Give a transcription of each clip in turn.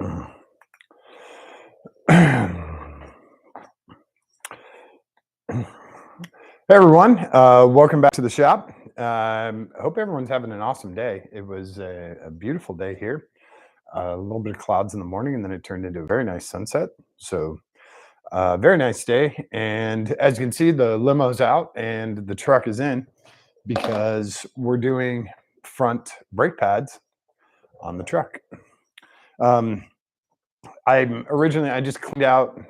Hey everyone, welcome back to the shop. Hope everyone's having an awesome day. It was a beautiful day here. A little bit of clouds in the morning, and then it turned into a very nice sunset. So, very nice day. And as you can see, the limo's out and the truck is in because we're doing front brake pads on the truck. Um, I just cleaned out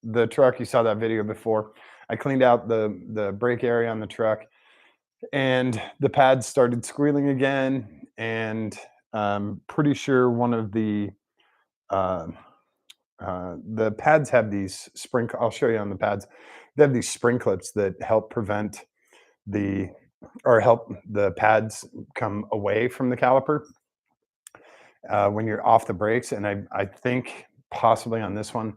the truck. You saw that video before. I cleaned out the brake area on the truck, and the pads started squealing again. And pretty sure one of uh, the pads have these spring. I'll show you on the pads. They have these spring clips that help prevent the or help the pads come away from the caliper when you're off the brakes. And I think possibly on this one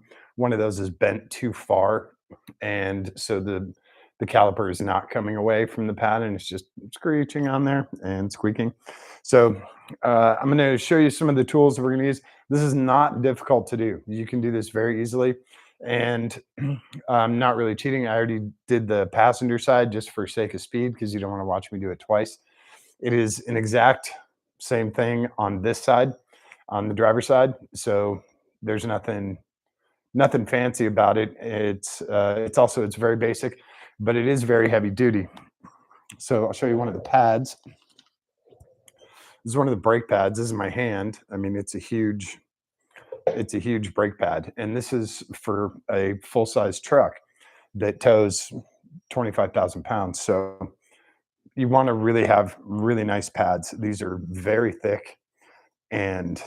of those is bent too far, and so the caliper is not coming away from the pad, and it's just screeching on there and squeaking. So I'm going to show you some of the tools that we're going to use. This is not difficult to do. You can do this very easily, and I'm not really cheating. I already did the passenger side just for sake of speed because you don't want to watch me do it twice. It is an exact same thing on this side, on the driver's side. So there's nothing fancy about it. It's very basic, but it is very heavy duty. So I'll show you one of the pads. This is one of the brake pads. This is my hand. I mean, it's a huge brake pad, and this is for a full-size truck that tows 25,000 pounds. So you want to really have really nice pads. These are very thick, and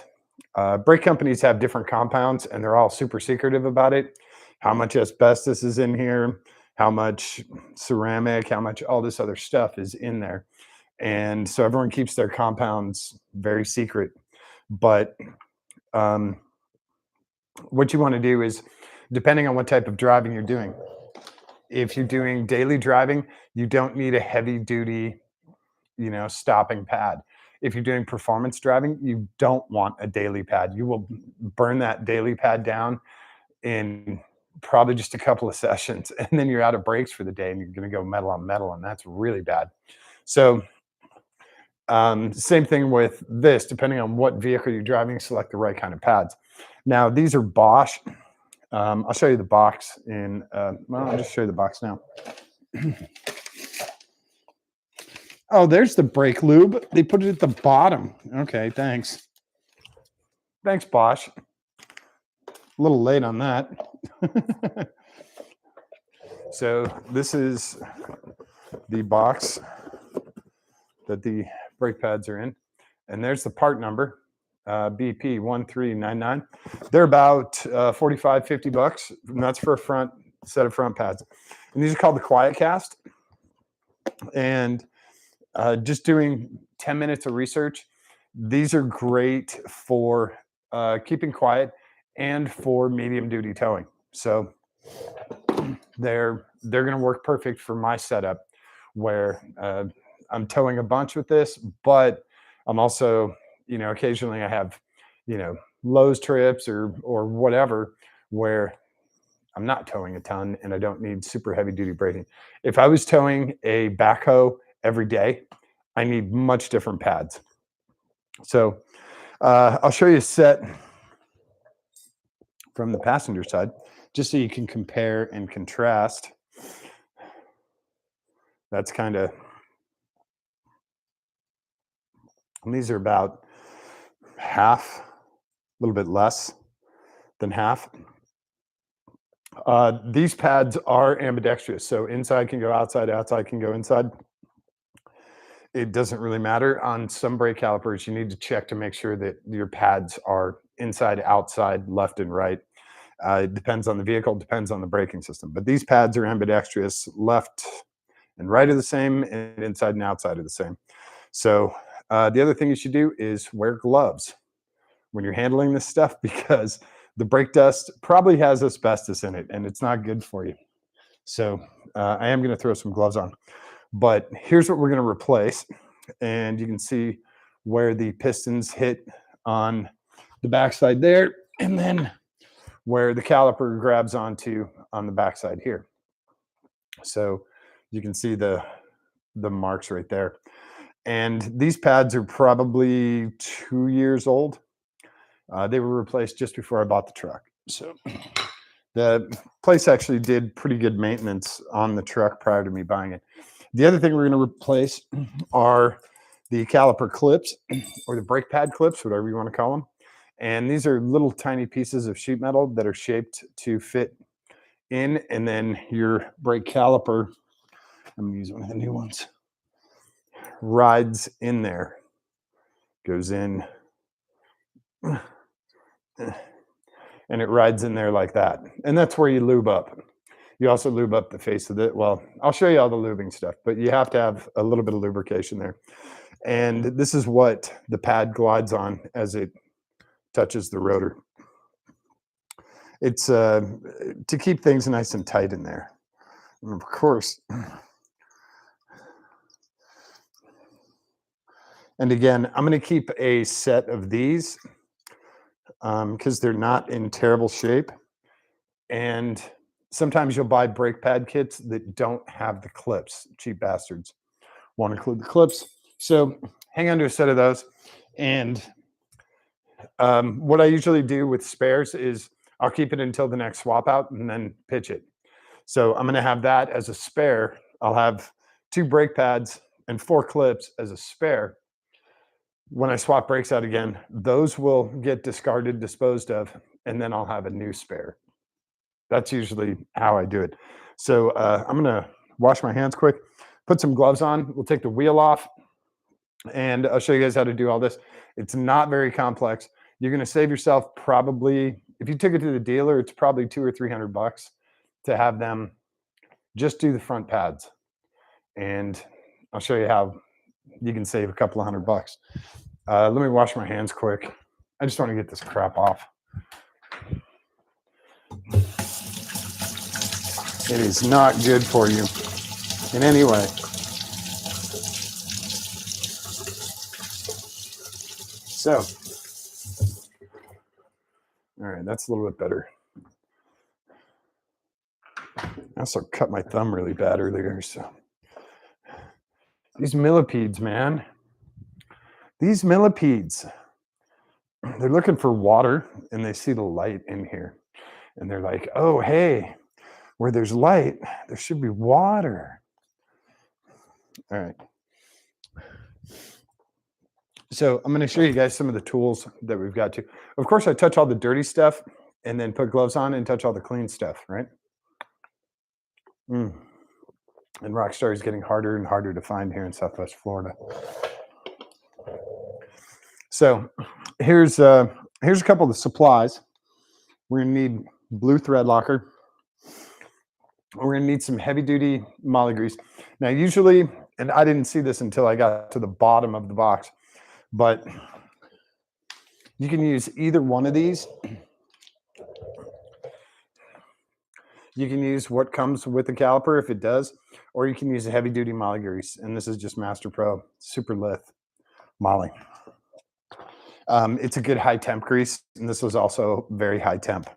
brake companies have different compounds, and they're all super secretive about it. How much asbestos is in here, how much ceramic, how much all this other stuff is in there. And so everyone keeps their compounds very secret. But what you want to do is, depending on what type of driving you're doing, if you're doing daily driving, you don't need a heavy duty, stopping pad. If you're doing performance driving, you don't want a daily pad. You will burn that daily pad down in probably just a couple of sessions, and then you're out of brakes for the day, and you're going to go metal on metal, and that's really bad. So same thing with this. Depending on what vehicle you're driving, select the right kind of pads. Now, these are Bosch. I'll show you the box I'll just show you the box now. Oh, there's the brake lube. They put it at the bottom. Okay, thanks. Thanks, Bosch. A little late on that. So this is the box that the brake pads are in. And there's the part number, BP1399. They're about 45, 50 bucks. And that's for a set of front pads. And these are called the Quiet Cast. And just doing 10 minutes of research, these are great for keeping quiet and for medium duty towing. So they're going to work perfect for my setup, where I'm towing a bunch with this, but I'm also, occasionally I have, Lowe's trips or whatever, where I'm not towing a ton and I don't need super heavy duty braking. If I was towing a backhoe every day, I need much different pads. So I'll show you a set from the passenger side, just so you can compare and contrast. That's kind of, and these are about half, a little bit less than half. These pads are ambidextrous, so inside can go outside, outside can go inside. It doesn't really matter. On some brake calipers, you need to check to make sure that your pads are inside, outside, left and right. It depends on the vehicle, depends on the braking system. But these pads are ambidextrous. Left and right are the same, and inside and outside are the same. So the other thing you should do is wear gloves when you're handling this stuff, because the brake dust probably has asbestos in it, and it's not good for you. So I am going to throw some gloves on. But here's what we're going to replace. And you can see where the pistons hit on the backside there. and then where the caliper grabs onto on the backside here. So you can see the marks right there. And these pads are probably 2 years old. They were replaced just before I bought the truck. So the place actually did pretty good maintenance on the truck prior to me buying it. The other thing we're going to replace are the caliper clips or the brake pad clips, whatever you want to call them. And these are little tiny pieces of sheet metal that are shaped to fit in, and then your brake caliper, I'm going to use one of the new ones, rides in there, goes in, and it rides in there like that. And that's where you lube up. You also lube up the face of it. Well, I'll show you all the lubing stuff, but you have to have a little bit of lubrication there. And this is what the pad glides on as it touches the rotor. It's to keep things nice and tight in there. And of course, and again, I'm going to keep a set of these because they're not in terrible shape. And sometimes you'll buy brake pad kits that don't have the clips. Cheap bastards won't include the clips. So hang on to a set of those. And what I usually do with spares is I'll keep it until the next swap out and then pitch it. So I'm going to have that as a spare. I'll have 2 brake pads and 4 clips as a spare. When I swap brakes out again, those will get discarded, disposed of, and then I'll have a new spare. That's usually how I do it. So I'm going to wash my hands quick, put some gloves on. We'll take the wheel off, and I'll show you guys how to do all this. It's not very complex. You're going to save yourself probably, if you took it to the dealer, it's probably $200 or $300 to have them just do the front pads. And I'll show you how you can save a couple of $100. Let me wash my hands quick. I just want to get this crap off. It is not good for you in any way. So, all right, that's a little bit better. I also cut my thumb really bad earlier. So these millipedes, man, these millipedes, they're looking for water and they see the light in here. And they're like, oh, hey, where there's light, there should be water. All right. So I'm going to show you guys some of the tools that we've got to. Of course, I touch all the dirty stuff and then put gloves on and touch all the clean stuff, right? And Rockstar is getting harder and harder to find here in Southwest Florida. So here's a couple of the supplies. We're going to need blue thread locker. We're going to need some heavy duty moly grease. Now, usually, and I didn't see this until I got to the bottom of the box, but you can use either one of these. You can use what comes with the caliper if it does, or you can use a heavy duty moly grease. And this is just Master Pro Super Lith moly. It's a good high temp grease, and this was also very high temp.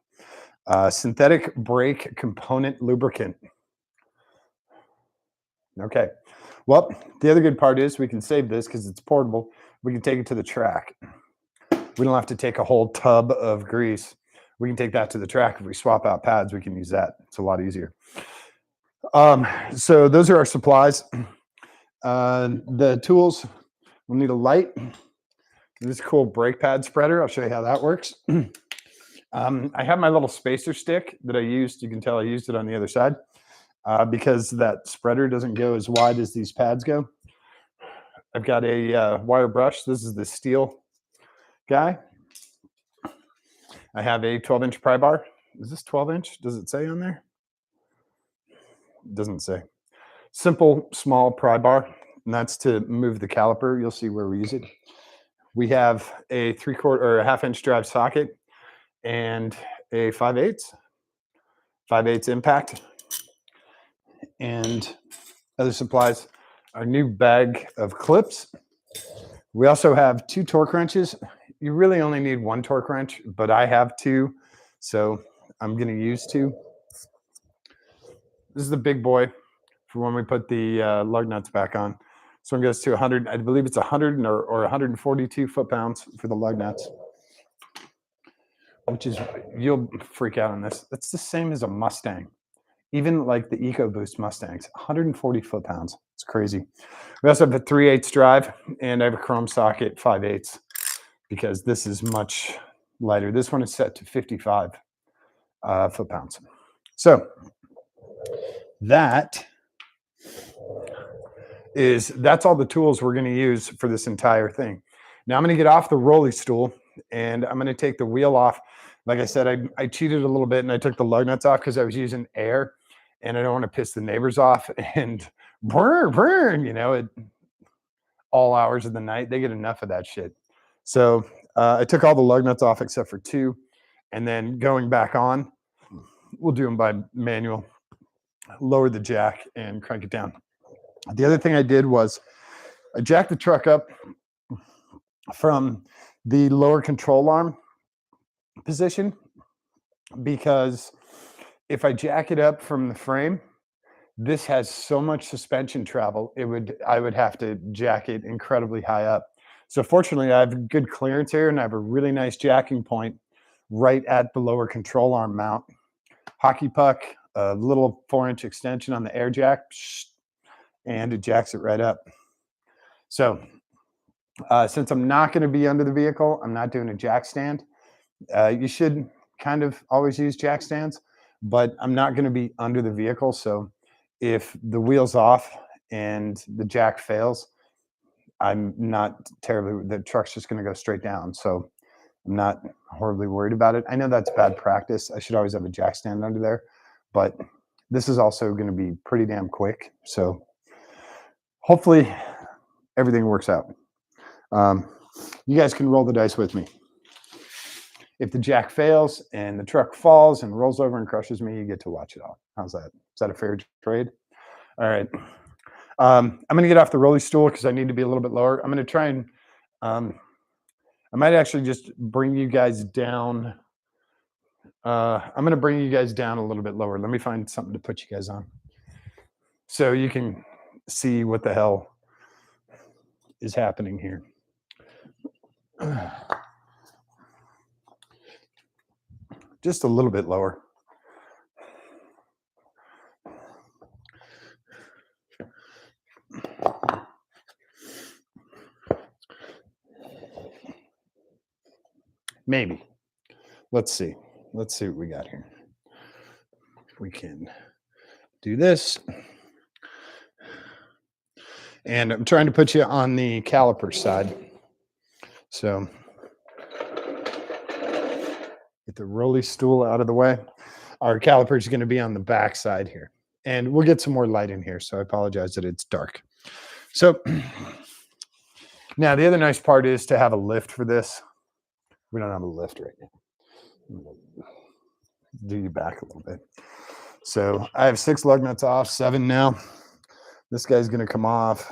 Synthetic brake component lubricant. Okay. Well, the other good part is we can save this because it's portable. We can take it to the track. We don't have to take a whole tub of grease. We can take that to the track. If we swap out pads, we can use that. It's a lot easier. So those are our supplies. The tools, we'll need a light. This cool brake pad spreader. I'll show you how that works. I have my little spacer stick that I used. You can tell I used it on the other side because that spreader doesn't go as wide as these pads go. I've got a wire brush. This is the steel guy. I have a 12-inch pry bar. Is this 12-inch? Does it say on there? It doesn't say. Simple, small pry bar, and that's to move the caliper. You'll see where we use it. We have a 3/4 or a 1/2-inch drive socket and a 5/8 impact, and other supplies. Our new bag of clips. We also have 2 torque wrenches. you really only need one torque wrench, but I have two, so I'm going to use two. This is the big boy for when we put the lug nuts back on. So it goes to 100, I believe it's 100 or 142 foot-pounds for the lug nuts, which is, you'll freak out on this. That's the same as a Mustang. Even like the EcoBoost Mustangs, 140 foot-pounds. It's crazy. We also have a 3/8 drive, and I have a chrome socket 5/8 because this is much lighter. This one is set to 55 foot-pounds. So that's all the tools we're going to use for this entire thing. Now I'm going to get off the rolly stool and I'm going to take the wheel off. Like I said, I cheated a little bit and I took the lug nuts off because I was using air and I don't want to piss the neighbors off and burn, at all hours of the night. They get enough of that shit. So I took all the lug nuts off except for two, and then going back on, we'll do them by manual. Lower the jack and crank it down. The other thing I did was I jacked the truck up from the lower control arm position, because if I jack it up from the frame, this has so much suspension travel, I would have to jack it incredibly high up. So fortunately, I have good clearance here and I have a really nice jacking point right at the lower control arm mount. Hockey puck, a little 4-inch extension on the air jack, and it jacks it right up. So since I'm not going to be under the vehicle, I'm not doing a jack stand. You should kind of always use jack stands, but I'm not going to be under the vehicle. So if the wheel's off and the jack fails, I'm not terribly, the truck's just going to go straight down. So I'm not horribly worried about it. I know that's bad practice. I should always have a jack stand under there, but this is also going to be pretty damn quick. So hopefully everything works out. You guys can roll the dice with me. If the jack fails and the truck falls and rolls over and crushes me, you get to watch it all. How's that? Is that a fair trade? All right. I'm going to get off the rolly stool because I need to be a little bit lower. I'm going to try and I might actually just bring you guys down. I'm going to bring you guys down a little bit lower. Let me find something to put you guys on so you can see what the hell is happening here. Just a little bit lower. Maybe. Let's see. Let's see what we got here. If we can do this. And I'm trying to put you on the caliper side. So get the rolly stool out of the way. Our caliper is going to be on the back side here. And we'll get some more light in here. So I apologize that it's dark. So now the other nice part is to have a lift for this. We don't have a lift right now. Do you back a little bit. So I have 6 lug nuts off, 7 now. This guy's going to come off.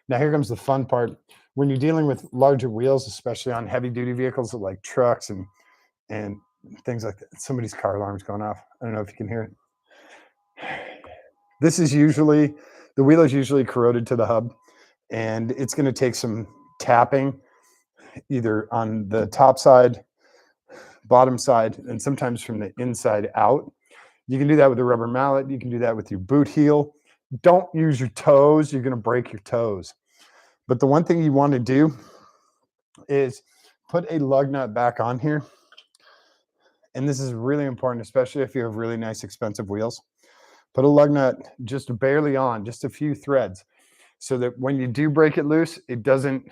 Now here comes the fun part. When you're dealing with larger wheels, especially on heavy duty vehicles like trucks and things like that. Somebody's car alarm's going off. I don't know if you can hear it. This is usually, the wheel is usually corroded to the hub, and it's going to take some tapping either on the top side, bottom side, and sometimes from the inside out. You can do that with a rubber mallet. You can do that with your boot heel. Don't use your toes. You're going to break your toes. But the one thing you want to do is put a lug nut back on here. And this is really important, especially if you have really nice, expensive wheels. Put a lug nut just barely on, just a few threads, so that when you do break it loose, it doesn't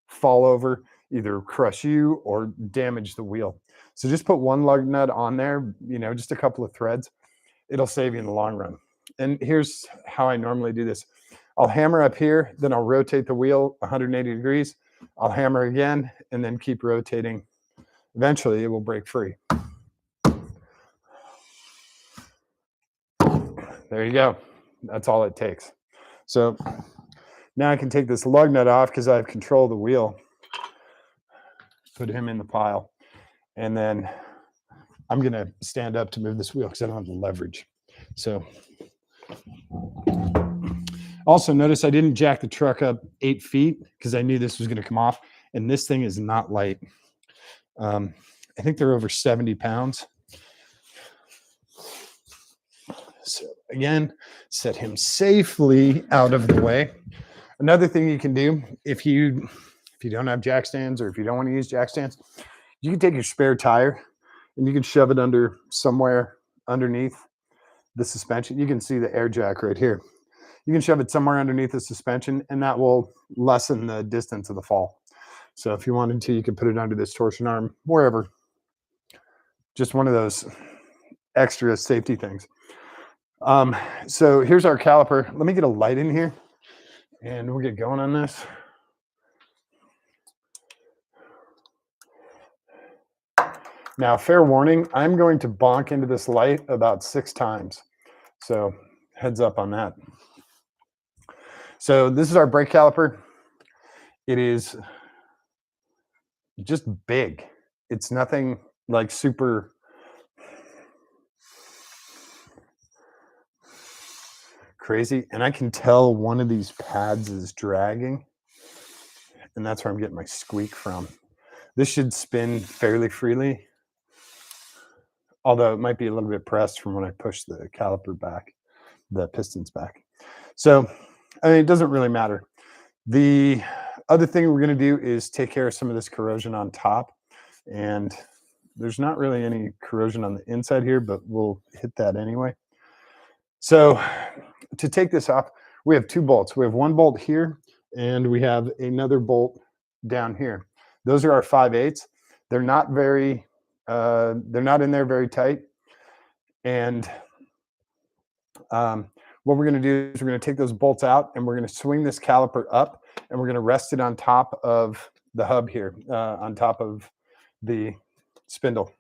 fall over, either crush you or damage the wheel. So just put one lug nut on there, just a couple of threads. It'll save you in the long run. And here's how I normally do this. I'll hammer up here, then I'll rotate the wheel 180 degrees. I'll hammer again, and then keep rotating. Eventually, it will break free. There you go. That's all it takes. So now I can take this lug nut off because I have control of the wheel. put him in the pile. And then I'm going to stand up to move this wheel because I don't have the leverage. So also notice I didn't jack the truck up 8 feet because I knew this was going to come off. And this thing is not light. I think they're over 70 pounds. So again, set him safely out of the way. Another thing you can do if you don't have jack stands, or if you don't want to use jack stands, you can take your spare tire and you can shove it under somewhere underneath the suspension. You can see the air jack right here. You can shove it somewhere underneath the suspension, and that will lessen the distance of the fall. So if you wanted to, you could put it under this torsion arm, wherever. Just one of those extra safety things. So here's our caliper. Let me get a light in here and we'll get going on this. Now, fair warning, I'm going to bonk into this light about 6 times. So heads up on that. So this is our brake caliper. It is just big. It's nothing like super crazy. And I can tell one of these pads is dragging. And that's where I'm getting my squeak from. This should spin fairly freely, although it might be a little bit pressed from when I push the caliper back, the pistons back. So, I mean, it doesn't really matter. The other thing we're going to do is take care of some of this corrosion on top. And there's not really any corrosion on the inside here, but we'll hit that anyway. So to take this off, we have 2 bolts. We have 1 bolt here, and we have another bolt down here. Those are our 5/8. They're not very, they're not in there very tight. And what we're going to do is we're going to take those bolts out, and we're going to swing this caliper up, and we're going to rest it on top of the hub here, on top of the spindle.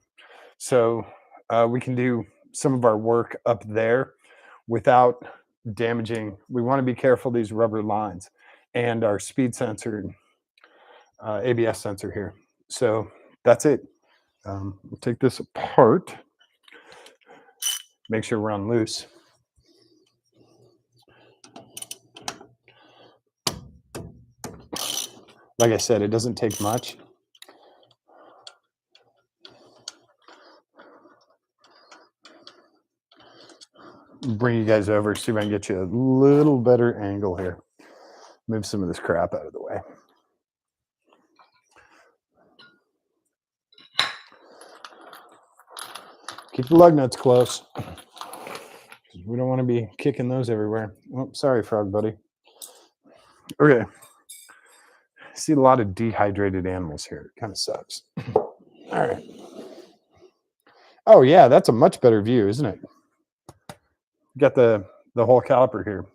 So we can do some of our work up there without damaging. We want to be careful of these rubber lines and our speed sensor, ABS sensor here. So that's it. We'll take this apart, make sure we're on loose. Like I said, it doesn't take much. Bring you guys over, see if I can get you a little better angle here. Move some of this crap out of the way. Keep the lug nuts close. We don't want to be kicking those everywhere. Oh, sorry, frog buddy. Okay. I see a lot of dehydrated animals here. It kind of sucks. All right. Oh, yeah, that's a much better view, isn't it? Got the whole caliper here.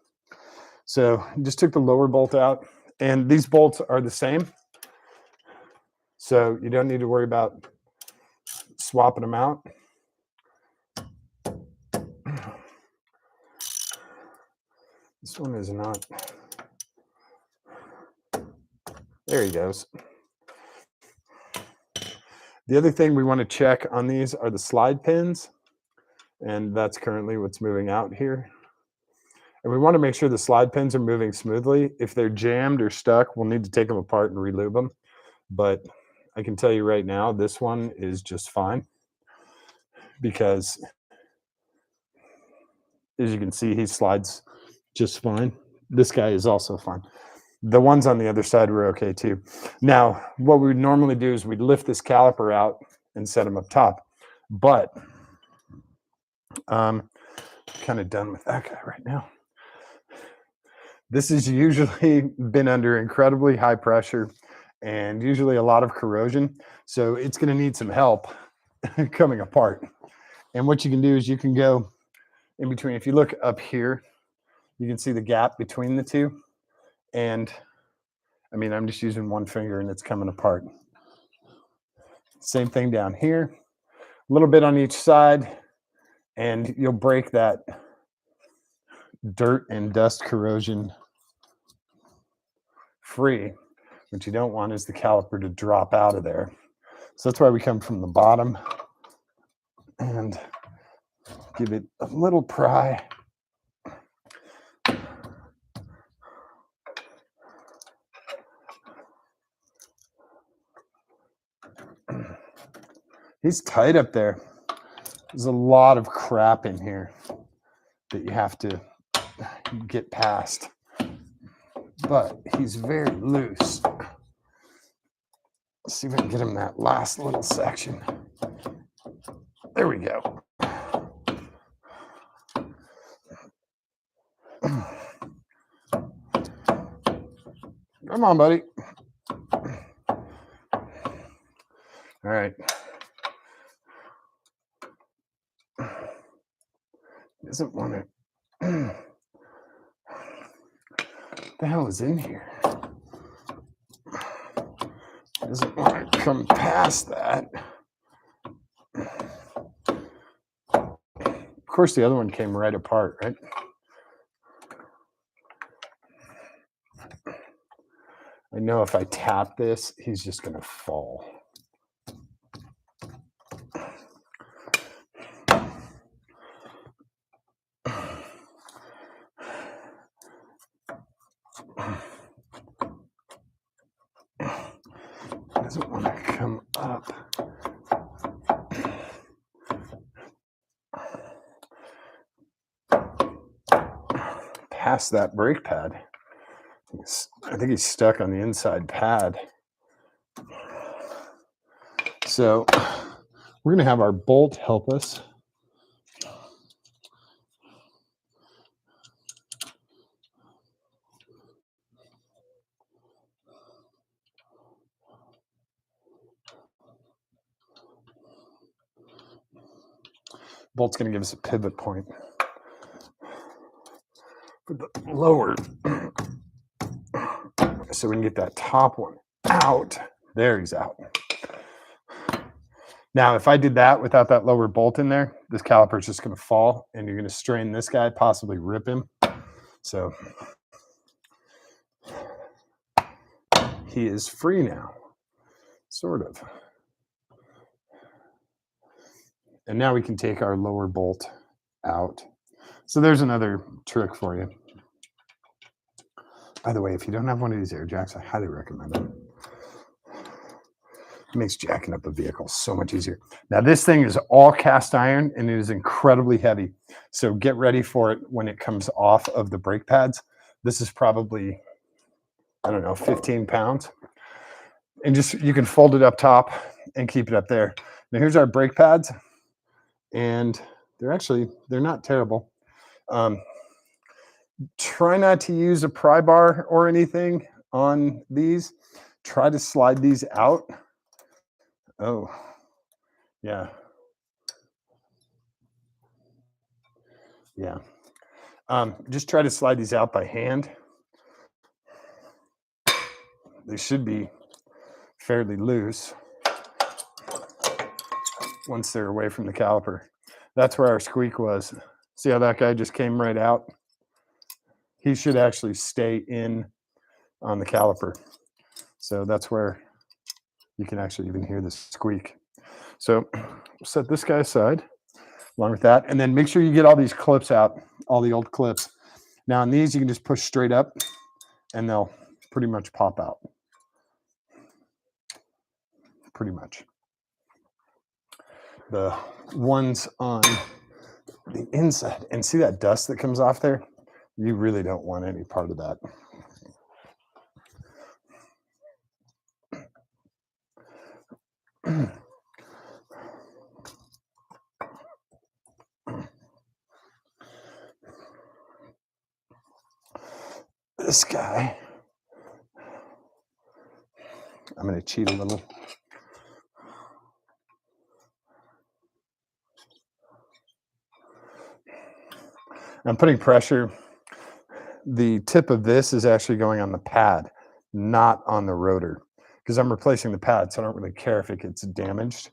So just took the lower bolt out, and these bolts are the same. So you don't need to worry about swapping them out. This one is not. There he goes. The other thing we want to check on these are the slide pins, and that's currently what's moving out here. And we want to make sure the slide pins are moving smoothly. If they're jammed or stuck, we'll need to take them apart and relube them. But I can tell you right now, this one is just fine, because as you can see, he slides just fine. This guy is also fine. The ones on the other side were okay too. Now, what we would normally do is we'd lift this caliper out and set them up top. But kind of done with that guy right now. This has usually been under incredibly high pressure and usually a lot of corrosion. So it's going to need some help coming apart. And what you can do is you can go in between. If you look up here, you can see the gap between the two. And I mean, I'm just using one finger and it's coming apart. Same thing down here, a little bit on each side, and you'll break that dirt and dust corrosion free. What you don't want is the caliper to drop out of there So that's why we come from the bottom and give it a little pry. He's tight up there. There's a lot of crap in here that you have to get past, but he's very loose. Let's see if I can get him that last little section. There we go. Come on, buddy. All right. Doesn't want to. What the hell is in here? Doesn't want to come past that. Of course, the other one came right apart, right? I know if I tap this, he's just going to fall. Doesn't want to come up. Past that brake pad. I think he's stuck on the inside pad. So we're going to have our bolt help us. Bolt's going to give us a pivot point for the lower, so we can get that top one out. There, he's out. Now, if I did that without that lower bolt in there, this caliper is just going to fall, and you're going to strain this guy, possibly rip him. So he is free now, sort of. And now we can take our lower bolt out. So there's another trick for you. By the way, if you don't have one of these air jacks, I highly recommend them. It makes jacking up a vehicle so much easier. Now, this thing is all cast iron, and it is incredibly heavy. So get ready for it when it comes off of the brake pads. This is probably, I don't know, 15 pounds. And just, you can fold it up top and keep it up there. Now, here's our brake pads. And they're not terrible. Try not to use a pry bar or anything on these. Try to slide these out. Oh, yeah. Yeah. Just try to slide these out by hand. They should be fairly loose once they're away from the caliper. That's where our squeak was. See how that guy just came right out? He should actually stay in on the caliper. So that's where you can actually even hear the squeak. So set this guy aside along with that. And then make sure you get all these clips out, all the old clips. Now on these, you can just push straight up and they'll pretty much pop out. Pretty much. The ones on the inside, and see that dust that comes off there? You really don't want any part of that. This guy, I'm going to cheat a little. I'm putting pressure. The tip of this is actually going on the pad, not on the rotor, because I'm replacing the pad, so I don't really care if it gets damaged.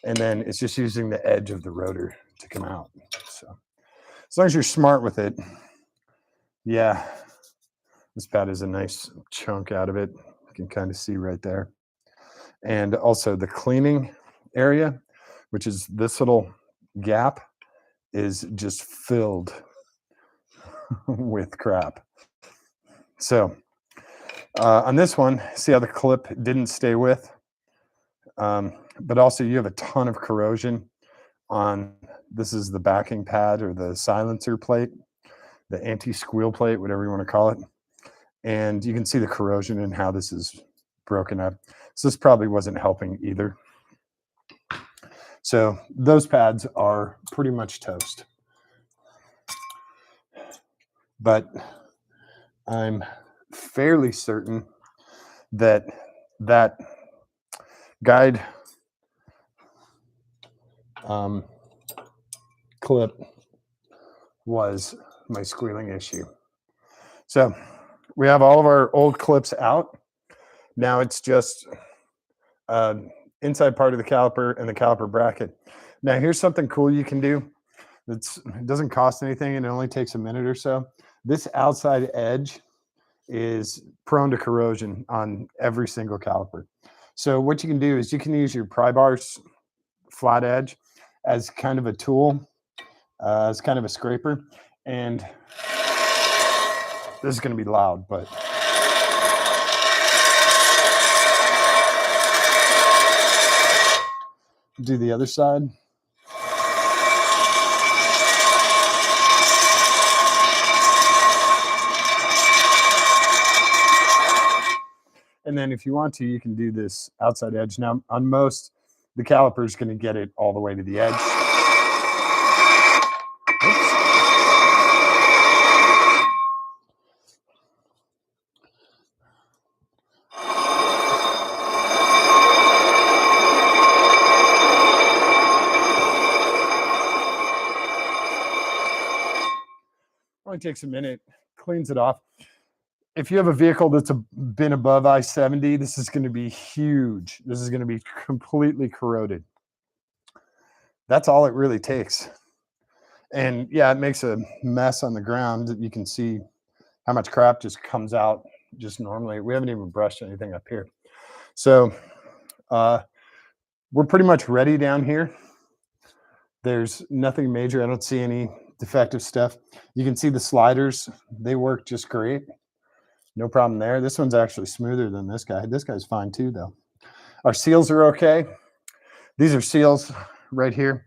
And then it's just using the edge of the rotor to come out. So as long as you're smart with it, yeah, this pad is a nice chunk out of it. You can kind of see right there. And also the cleaning area, which is this little gap, is just filled with crap. So on this one, see how the clip didn't stay with? But also you have a ton of corrosion on, this is the backing pad or the silencer plate, the anti-squeal plate, whatever you want to call it. And you can see the corrosion and how this is broken up. So this probably wasn't helping either. So those pads are pretty much toast. But I'm fairly certain that that guide clip was my squealing issue. So we have all of our old clips out. Now it's just inside part of the caliper and the caliper bracket. Now here's something cool you can do. It doesn't cost anything and it only takes a minute or so. This outside edge is prone to corrosion on every single caliper. So what you can do is you can use your pry bar's flat edge as kind of a tool, as kind of a scraper. And this is going to be loud, but do the other side. And then if you want to, you can do this outside edge. Now on most, the caliper is going to get it all the way to the edge. Oops. Only takes a minute, cleans it off. If you have a vehicle that's been above I-70, this is going to be huge. This is going to be completely corroded. That's all it really takes. And yeah, it makes a mess on the ground. You can see how much crap just comes out just normally. We haven't even brushed anything up here. So we're pretty much ready down here. There's nothing major. I don't see any defective stuff. You can see the sliders. They work just great. No problem there. This one's actually smoother than this guy. This guy's fine too, though. Our seals are okay. These are seals right here.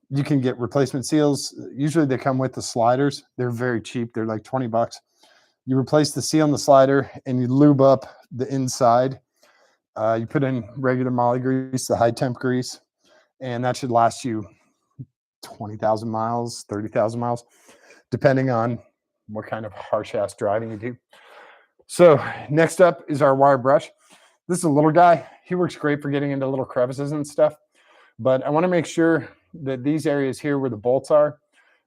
You can get replacement seals. Usually they come with the sliders. They're very cheap. They're like 20 bucks. You replace the seal on the slider and you lube up the inside. You put in regular moly grease, the high temp grease, and that should last you 20,000 miles, 30,000 miles, depending on what kind of harsh ass driving you do. So next up is our wire brush. This is a little guy. He works great for getting into little crevices and stuff. But I want to make sure that these areas here where the bolts are,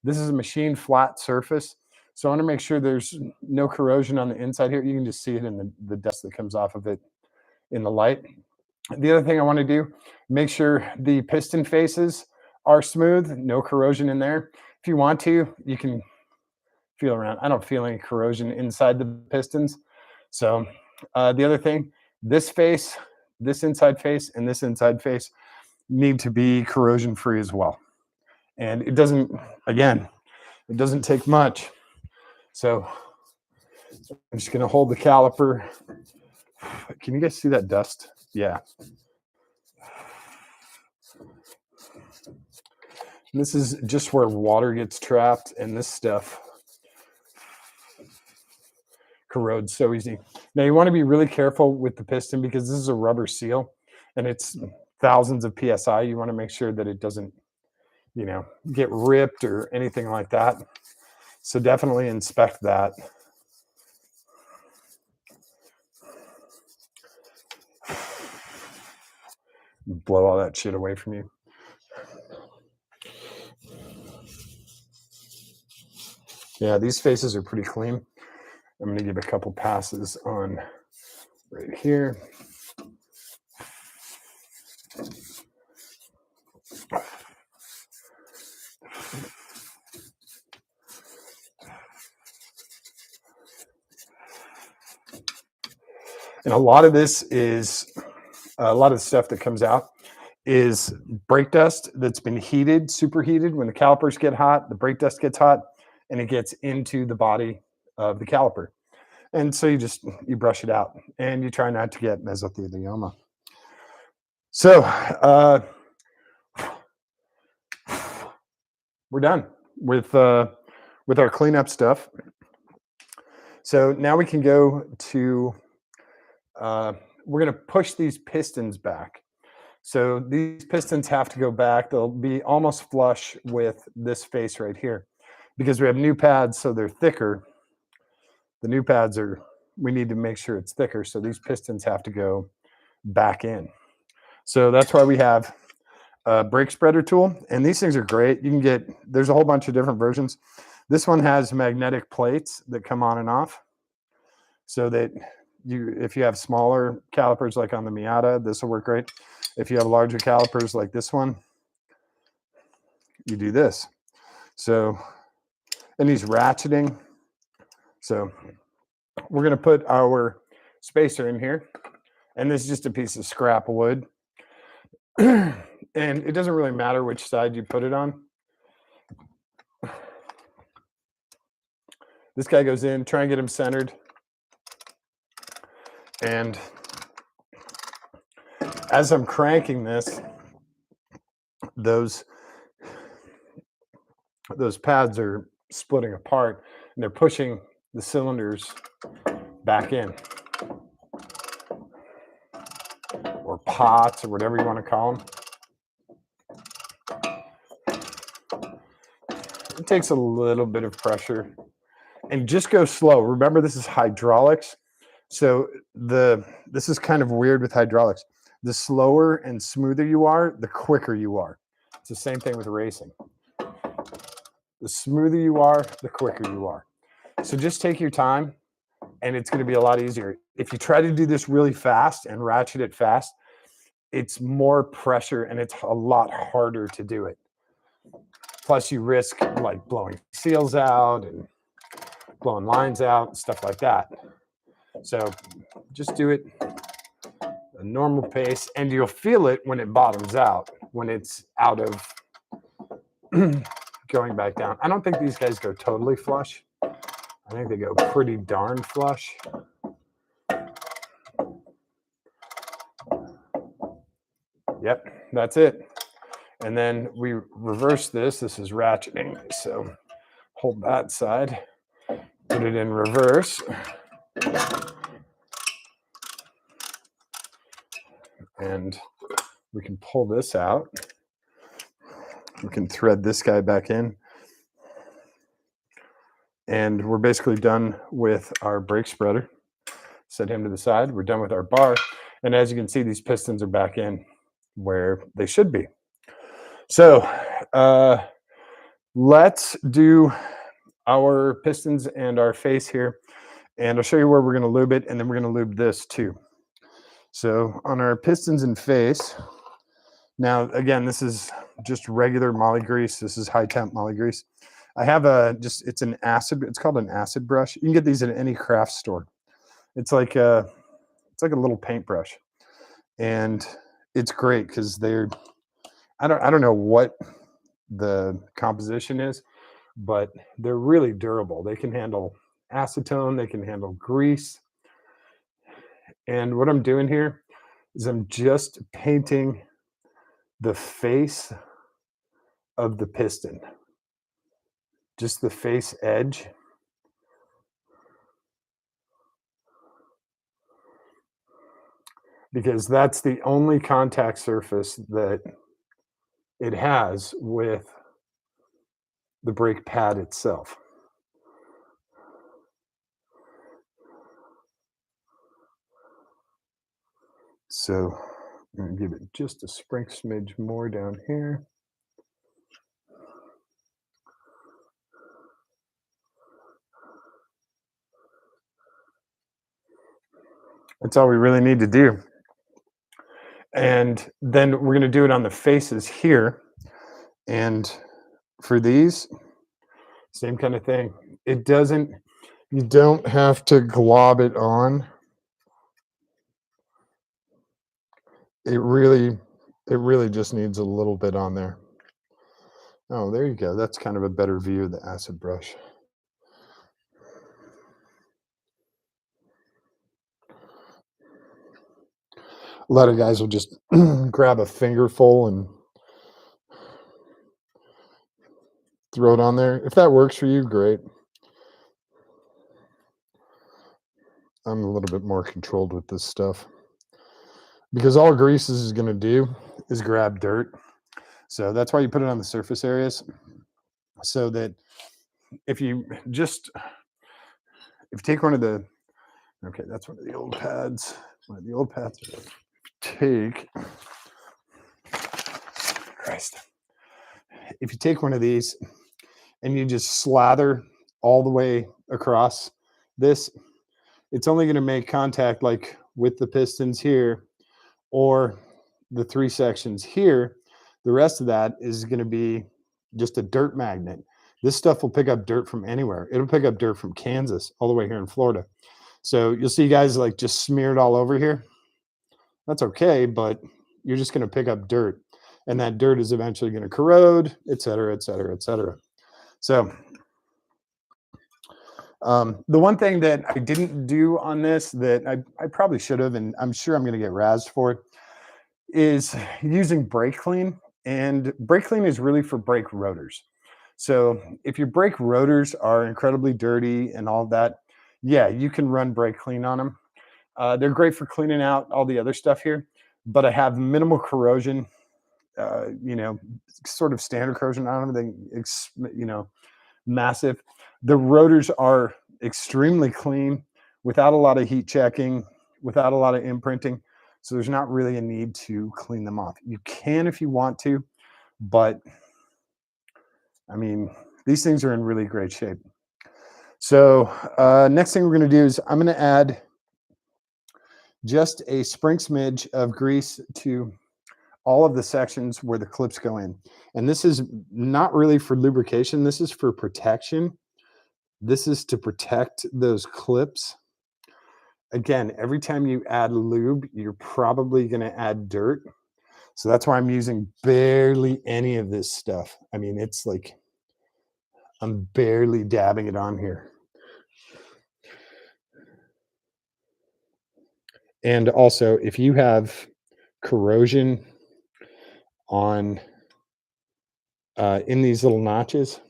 this is a machine flat surface. So I want to make sure there's no corrosion on the inside here. You can just see it in the dust that comes off of it in the light. The other thing I want to do, make sure the piston faces are smooth, no corrosion in there. If you want to, you can feel around. I don't feel any corrosion inside the pistons. So the other thing, this face, this inside face, and this inside face need to be corrosion free as well. And it doesn't, again, it doesn't take much. So I'm just going to hold the caliper. Can you guys see that dust? Yeah. And this is just where water gets trapped, and this stuff corrodes so easy. Now you want to be really careful with the piston because this is a rubber seal and it's thousands of PSI. You want to make sure that it doesn't, you know, get ripped or anything like that. So definitely inspect that. Blow all that shit away from you. Yeah, these faces are pretty clean. I'm going to give a couple passes on right here. And a lot of this is a lot of the stuff that comes out is brake dust that's been heated, superheated. When the calipers get hot, the brake dust gets hot and it gets into the body of the caliper. And so you brush it out and you try not to get mesothelioma. So we're done with our cleanup stuff. So now we can go to we're going to push these pistons back. So these pistons have to go back. They'll be almost flush with this face right here because we have new pads, so they're thicker. The new pads we need to make sure it's thicker. So these pistons have to go back in. So that's why we have a brake spreader tool. And these things are great. You can there's a whole bunch of different versions. This one has magnetic plates that come on and off so that if you have smaller calipers like on the Miata, this will work great. If you have larger calipers like this one, you do this. So, and these ratcheting. So we're going to put our spacer in here. And this is just a piece of scrap wood. And it doesn't really matter which side you put it on. This guy goes in, try and get him centered. And as I'm cranking this, those pads are splitting apart and they're pushing the cylinders back in, or pots, or whatever you want to call them. It takes a little bit of pressure, and just go slow. Remember, this is hydraulics, so this is kind of weird with hydraulics. The slower and smoother you are, the quicker you are. It's the same thing with racing. The smoother you are, the quicker you are. So just take your time, and it's going to be a lot easier. If you try to do this really fast and ratchet it fast, it's more pressure and it's a lot harder to do it. Plus you risk like blowing seals out and blowing lines out and stuff like that. So just do it a normal pace, and you'll feel it when it bottoms out, when it's out of going back down. I don't think these guys go totally flush. I think they go pretty darn flush. Yep, that's it. And then we reverse this. This is ratcheting. So hold that side, put it in reverse. And we can pull this out. We can thread this guy back in. And we're basically done with our brake spreader. Set him to the side. We're done with our bar. And as you can see, these pistons are back in where they should be. So let's do our pistons and our face here. And I'll show you where we're going to lube it, and then we're going to lube this too. So on our pistons and face, now again, this is just regular moly grease. This is high temp moly grease. I have it's called an acid brush. You can get these at any craft store. It's like a little paintbrush, and it's great because I don't know what the composition is, but they're really durable. They can handle acetone, they can handle grease. And what I'm doing here is I'm just painting the face of the piston, just the face edge. Because that's the only contact surface that it has with the brake pad itself. So I'm going to give it just a smidge more down here. That's all we really need to do. And then we're going to do it on the faces here. And for these, same kind of thing. You don't have to glob it on. It really just needs a little bit on there. Oh, there you go. That's kind of a better view of the acid brush. A lot of guys will just grab a fingerful and throw it on there. If that works for you, great. I'm a little bit more controlled with this stuff because all grease is going to do is grab dirt. So that's why you put it on the surface areas, so that if you just if you take one of the okay, that's one of the old pads. One of the old pads. Take Christ. If you take one of these and you just slather all the way across this, it's only going to make contact like with the pistons here or the three sections here. The rest of that is going to be just a dirt magnet. This stuff will pick up dirt from anywhere. It'll pick up dirt from Kansas all the way here in Florida. So you'll see guys like just smeared all over here. That's okay, but you're just going to pick up dirt, and that dirt is eventually going to corrode, et cetera, et cetera, et cetera. So the one thing that I didn't do on this that I probably should have, and I'm sure I'm going to get razzed for it, is using brake clean. And brake clean is really for brake rotors. So if your brake rotors are incredibly dirty and all that, yeah, you can run brake clean on them. They're great for cleaning out all the other stuff here, but I have minimal corrosion, you know, sort of standard corrosion. I don't think it's, you know, massive. The rotors are extremely clean without a lot of heat checking, without a lot of imprinting. So there's not really a need to clean them off. You can if you want to, but I mean, these things are in really great shape. So next thing we're going to do is I'm going to add just a spring smidge of grease to all of the sections where the clips go in. And this is not really for lubrication. This is for protection. This is to protect those clips. Again, every time you add lube, you're probably going to add dirt. So that's why I'm using barely any of this stuff. I mean, it's like I'm barely dabbing it on here. And also, if you have corrosion on in these little notches,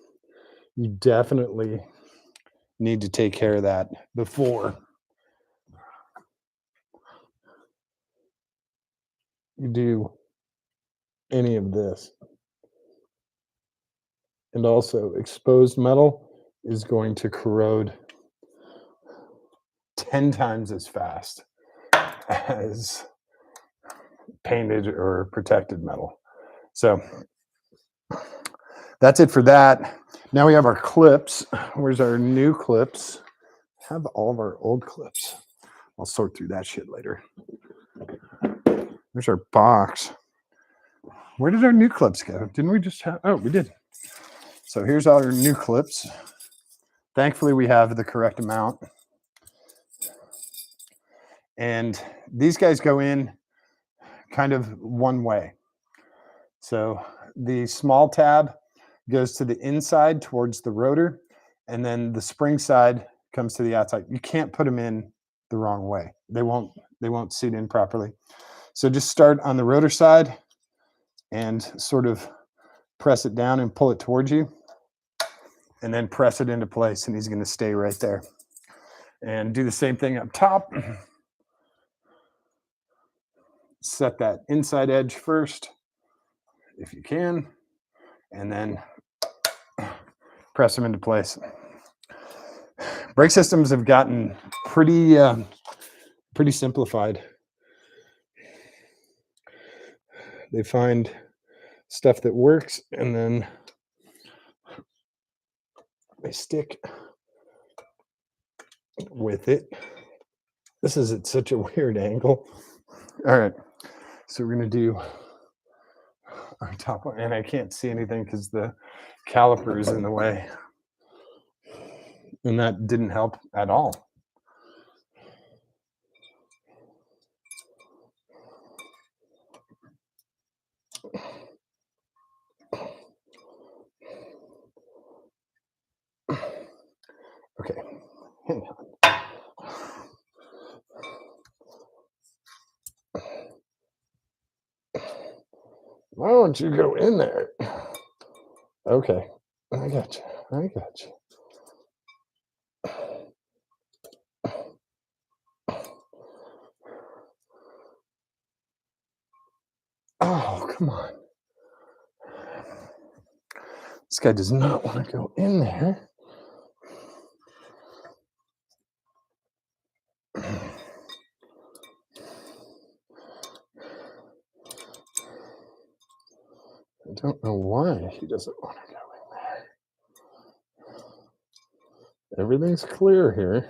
you definitely need to take care of that before you do any of this. And also, exposed metal is going to corrode 10 times as fast as painted or protected metal. So that's it for that. Now we have our clips. Where's our new clips? Have all of our old clips. I'll sort through that shit later. There's our box. Where did our new clips go? Didn't we just have? Oh, we did. So here's all our new clips. Thankfully, we have the correct amount. And these guys go in kind of one way. So the small tab goes to the inside towards the rotor, and then the spring side comes to the outside. You can't put them in the wrong way. They won't seat in properly. So just start on the rotor side and sort of press it down and pull it towards you, and then press it into place, and he's going to stay right there. And do the same thing up top. Set that inside edge first, if you can, and then press them into place. Brake systems have gotten pretty simplified. They find stuff that works, and then they stick with it. This is at such a weird angle. All right, so we're going to do our top one, and I can't see anything because the caliper is in the way, and that didn't help at all. Hang on. Why don't you go in there? Okay, I got you. I got you. Oh, come on. This guy does not want to go in there. I don't know why he doesn't want to go in there. Everything's clear here.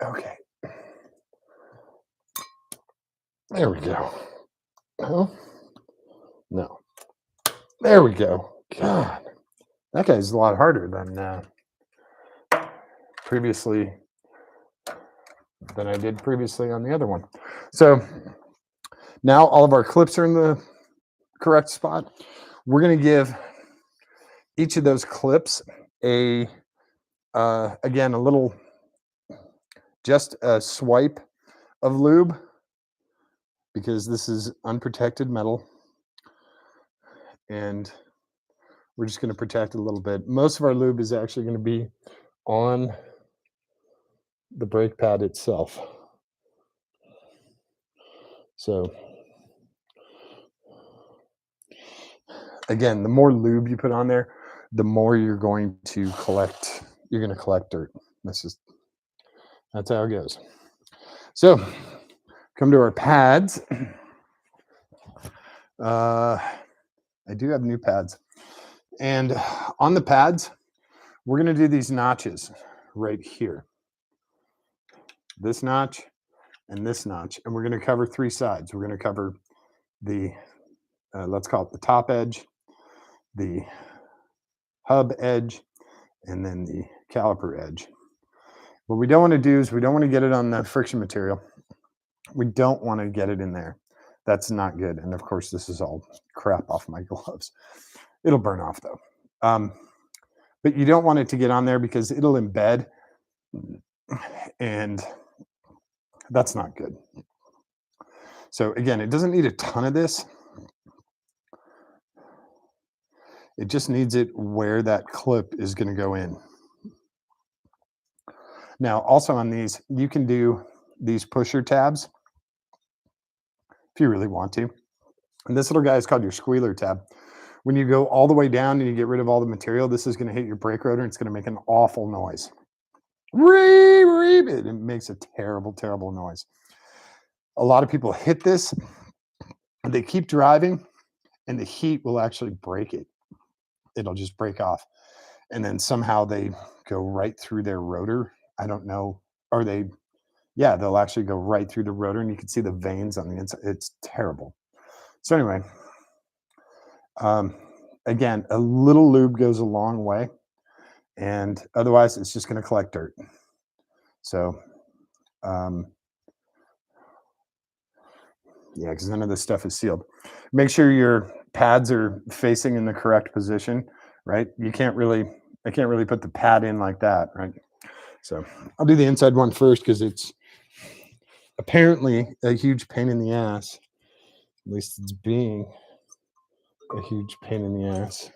Okay. There we go. No? No. There we go. God. That guy's a lot harder than I did previously on the other one. So now all of our clips are in the correct spot. We're going to give each of those clips again, a little, just a swipe of lube, because this is unprotected metal, and we're just going to protect it a little bit. Most of our lube is actually going to be on the brake pad itself. So again, the more lube you put on there, the more you're going to collect. You're going to collect dirt. That's how it goes. So come to our pads. I do have new pads, and on the pads, we're going to do these notches right here. This notch and this notch, and we're going to cover three sides. We're going to cover the, let's call it the top edge, the hub edge, and then the caliper edge. What we don't want to do is we don't want to get it on the friction material. We don't want to get it in there. That's not good. And of course, this is all crap off my gloves. It'll burn off though. But you don't want it to get on there because it'll embed, and that's not good. So again, it doesn't need a ton of this. It just needs it where that clip is going to go in. Now, also on these, you can do these pusher tabs if you really want to. And this little guy is called your squealer tab. When you go all the way down and you get rid of all the material, this is going to hit your brake rotor and it's going to make an awful noise. It makes a terrible, terrible noise. A lot of people hit this, and they keep driving, and the heat will actually break it. It'll just break off. And then somehow they go right through their rotor. I don't know. Or they'll actually go right through the rotor, and you can see the veins on the inside. It's terrible. So anyway, again, a little lube goes a long way, and otherwise it's just going to collect dirt. So, yeah, because none of this stuff is sealed. Make sure your pads are facing in the correct position, right? I can't really put the pad in like that, right? So I'll do the inside one first because it's apparently a huge pain in the ass. At least it's being a huge pain in the ass.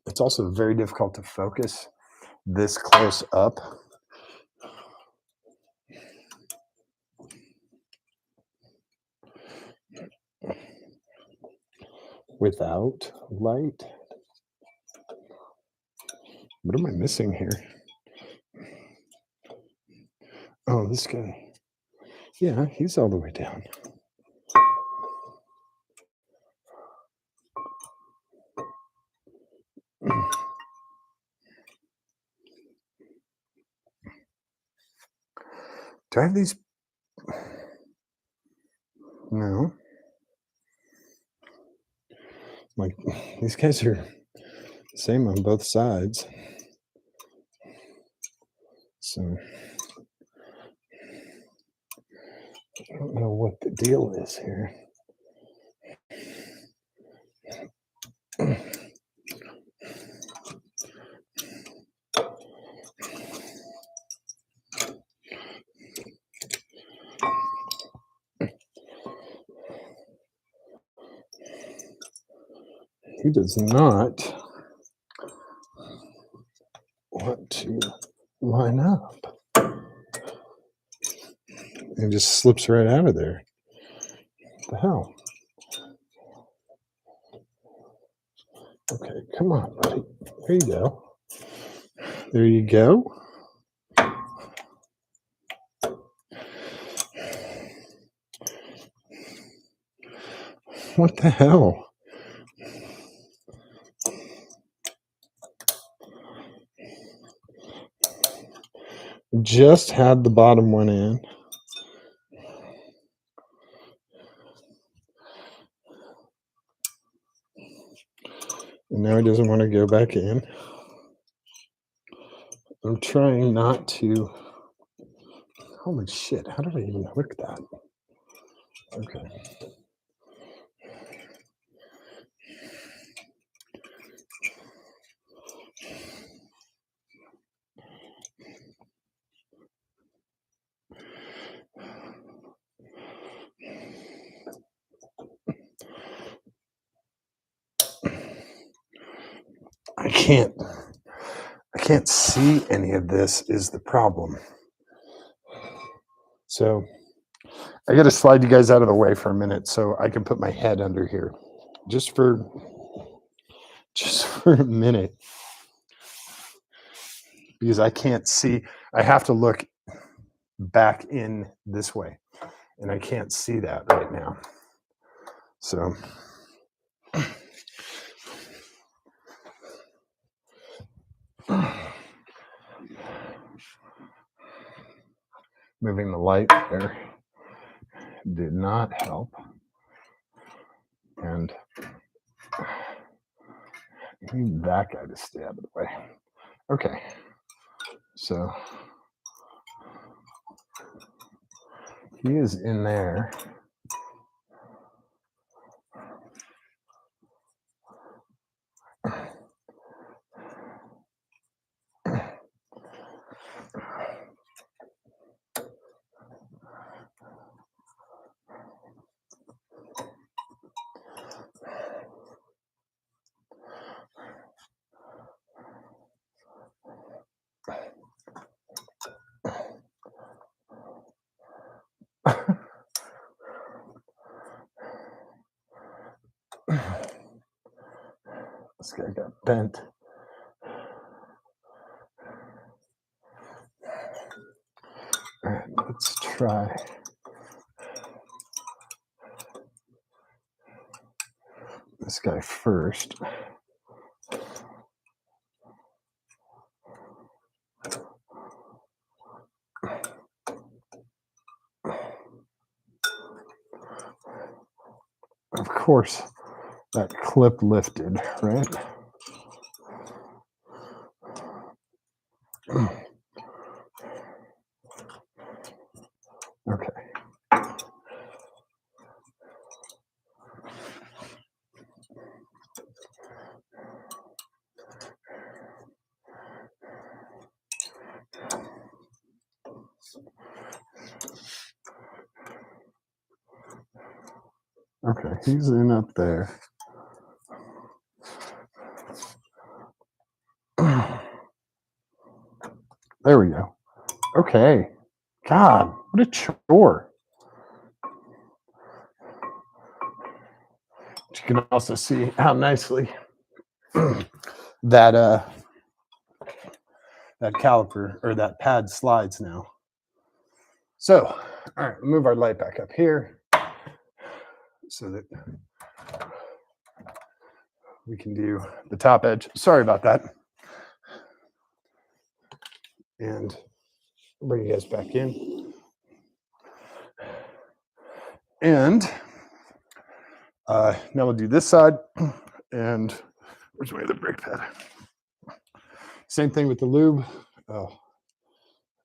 It's also very difficult to focus this close up. Without light. What am I missing here? Oh, this guy. Yeah, he's all the way down. Do I have these? No. Like, these guys are Same on both sides. So I don't know what the deal is here. He does not want to line up. And just slips right out of there. What the hell? Okay, come on, buddy. There you go. There you go. What the hell? Just had the bottom one in. And now he doesn't want to go back in. I'm trying not to. Holy shit, how did I even hook that? Okay. I can't see any of this is the problem. So I got to slide you guys out of the way for a minute so I can put my head under here just for a minute, because I can't see. I have to look back in this way, and I can't see that right now. So moving the light there did not help. And I need that guy to stay out of the way. Okay. So he is in there. This guy got bent. All right, let's try. This guy first. Of course, that clip lifted, right? Okay. Okay, he's in up there. There we go. Okay. God, what a chore. You can also see how nicely that caliper or that pad slides now. So, all right, move our light back up here so that we can do the top edge. Sorry about that. And bring you guys back in. And now we'll do this side and Where's my other brake pad? Same thing with the lube. Oh, of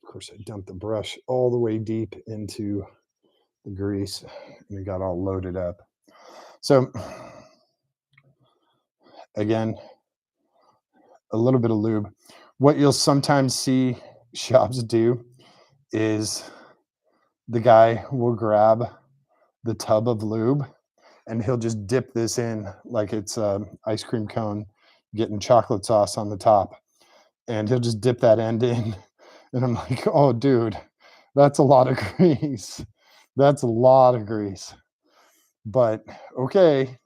course, I dumped the brush all the way deep into the grease and it got all loaded up. So, again, a little bit of lube. What you'll sometimes see shops do is the guy will grab the tub of lube and he'll just dip this in like it's an ice cream cone getting chocolate sauce on the top. And he'll just dip that end in. And I'm like, oh, dude, that's a lot of grease. That's a lot of grease. But okay.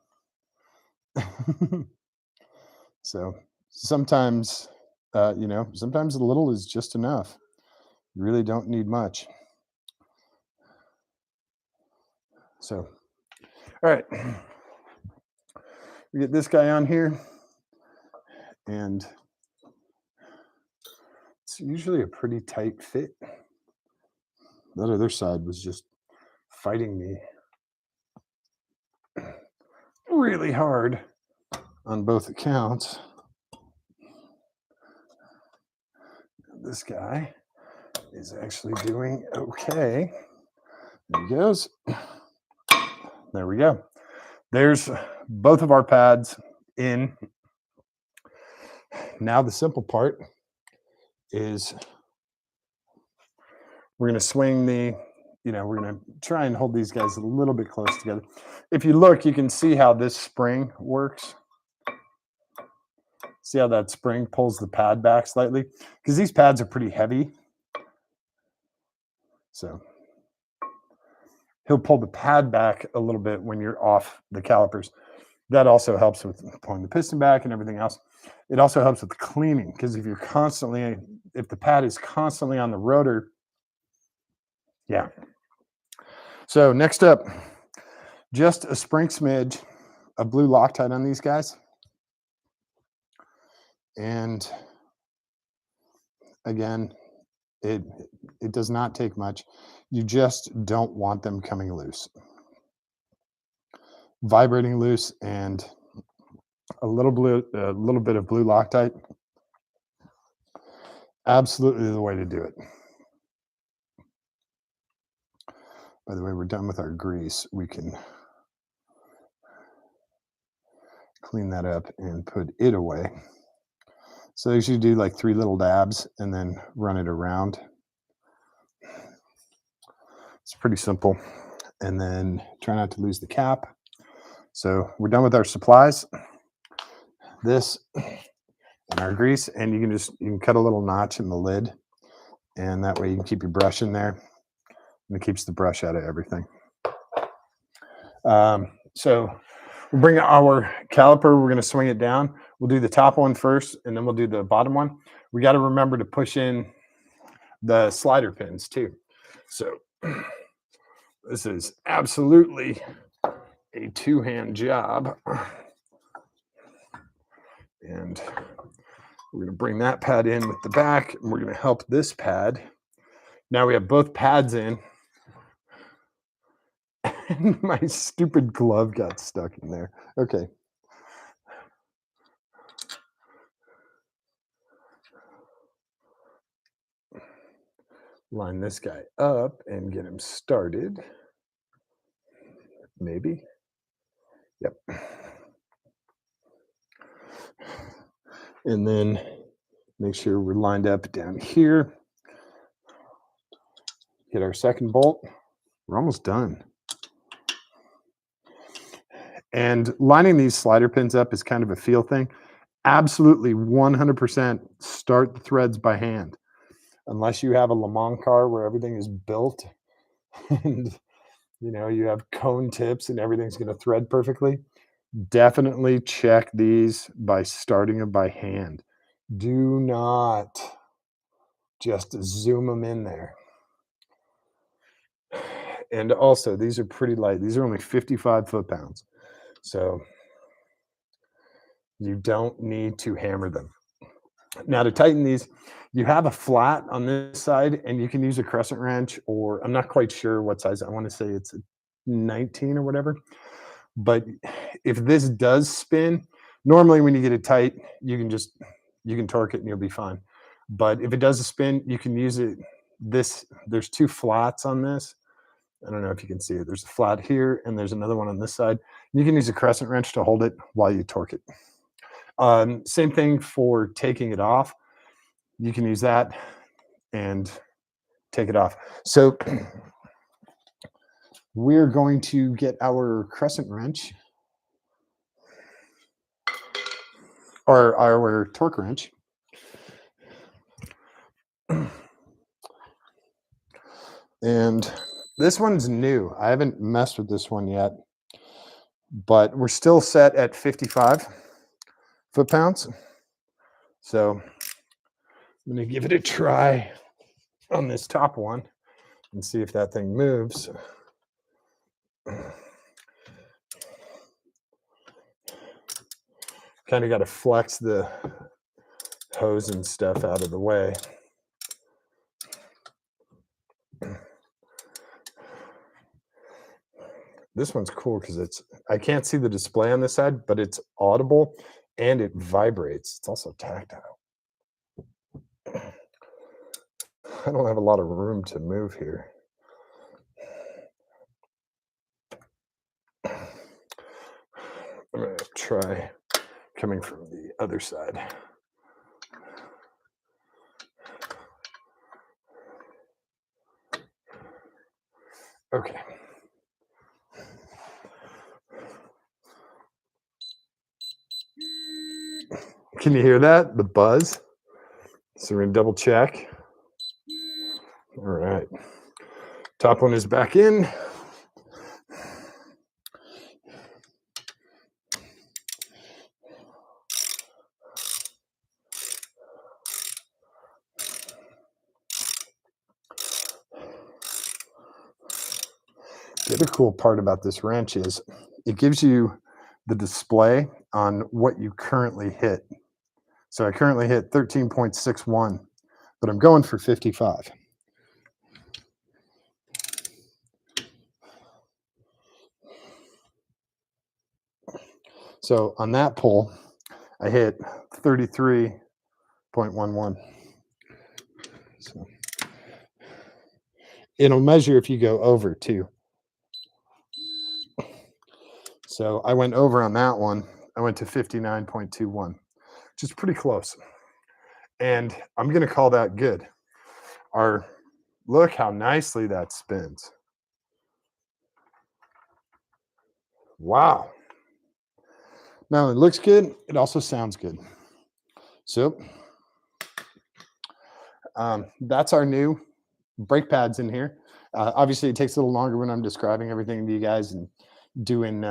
So sometimes, sometimes a little is just enough. You really don't need much. So, all right. We get this guy on here. And it's usually a pretty tight fit. That other side was just fighting me really hard on both accounts. This guy is actually doing okay. There he goes. There we go. There's both of our pads in. Now the simple part is we're going to swing we're going to try and hold these guys a little bit close together. If you look, you can see how this spring works. See how that spring pulls the pad back slightly? Because these pads are pretty heavy. So he'll pull the pad back a little bit when you're off the calipers. That also helps with pulling the piston back and everything else. It also helps with cleaning because if the pad is constantly on the rotor, yeah. So next up, just a spring smidge of blue Loctite on these guys. And again, it does not take much. You just don't want them coming loose. Vibrating loose and a little bit of blue Loctite. Absolutely the way to do it. By the way, we're done with our grease. We can clean that up and put it away. So you should do like 3 little dabs and then run it around. It's pretty simple. And then try not to lose the cap. So we're done with our supplies. This and our grease, and you can cut a little notch in the lid, and that way you can keep your brush in there, and it keeps the brush out of everything. So we'll bring our caliper. We're going to swing it down. We'll do the top one first, and then we'll do the bottom one. We got to remember to push in the slider pins too. So this is absolutely a two-hand job. And we're going to bring that pad in with the back, and we're going to help this pad. Now we have both pads in. And my stupid glove got stuck in there. Okay. Line this guy up and get him started. Maybe. Yep. And then make sure we're lined up down here. Hit our second bolt. We're almost done. And lining these slider pins up is kind of a feel thing. Absolutely 100% start the threads by hand. Unless you have a Le Mans car where everything is built and you have cone tips and everything's going to thread perfectly. Definitely check these by starting them by hand. Do not just zoom them in there. And also, these are pretty light. These are only 55 foot-pounds. So you don't need to hammer them. Now to tighten these, you have a flat on this side, and you can use a crescent wrench, or I'm not quite sure what size. I want to say it's a 19 or whatever. But if this does spin, Normally, when you get it tight, you can torque it and you'll be fine. But if it does a spin, you can use it. There's two flats on this. I don't know if you can see it. There's a flat here, and there's another one on this side. You can use a crescent wrench to hold it while you torque it. Same thing for taking it off. You can use that and take it off. So we're going to get our crescent wrench or our torque wrench. And this one's new. I haven't messed with this one yet, but we're still set at 55 foot-pounds. So I'm going to give it a try on this top one and see if that thing moves. Kind of got to flex the hose and stuff out of the way. This one's cool because I can't see the display on this side, but it's audible and it vibrates. It's also tactile. I don't have a lot of room to move here. I'm going to try coming from the other side. Okay. Can you hear that? The buzz? So we're going to double check. All right. Top one is back in. The other cool part about this wrench is it gives you the display on what you currently hit. So I currently hit 13.61, but I'm going for 55. So on that pull, I hit 33.11. So it'll measure if you go over too. So I went over on that one. I went to 59.21, which is pretty close. And I'm going to call that good. Look how nicely that spins. Wow. Now it looks good. It also sounds good. So that's our new brake pads in here. Obviously, it takes a little longer when I'm describing everything to you guys and doing,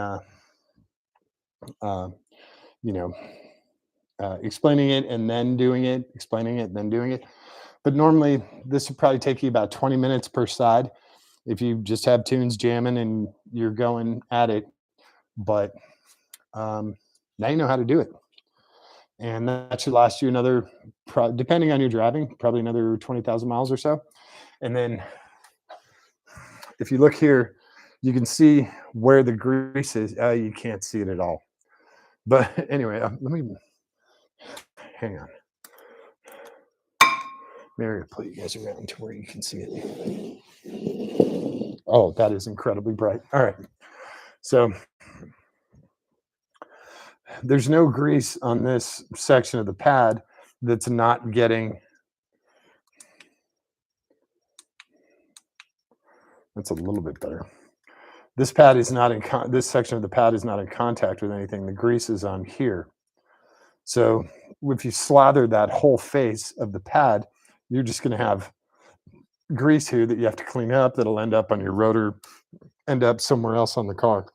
explaining it and then doing it, explaining it, then doing it. But normally, this would probably take you about 20 minutes per side if you just have tunes jamming and you're going at it. But now you know how to do it. And that should last you another, depending on your driving, probably another 20,000 miles or so. And then if you look here, you can see where the grease is. You can't see it at all. But anyway, let me hang on. Maybe I'll put you guys around to where you can see it. Oh, that is incredibly bright. All right. So there's no grease on this section of the pad that's not getting. That's a little bit better. This pad is not in this section of the pad is not in contact with anything. The grease is on here. So if you slather that whole face of the pad, you're just going to have grease here that you have to clean up that'll end up on your rotor, end up somewhere else on the car.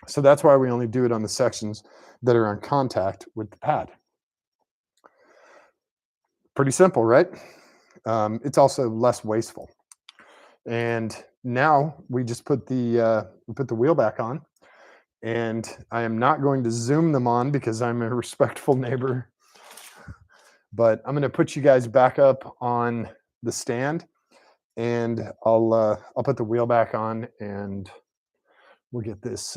So that's why we only do it on the sections that are on contact with the pad. Pretty simple, right? It's also less wasteful. And now we just put the wheel back on, and I am not going to zoom them on because I'm a respectful neighbor. But I'm going to put you guys back up on the stand, and I'll put the wheel back on, and we'll get this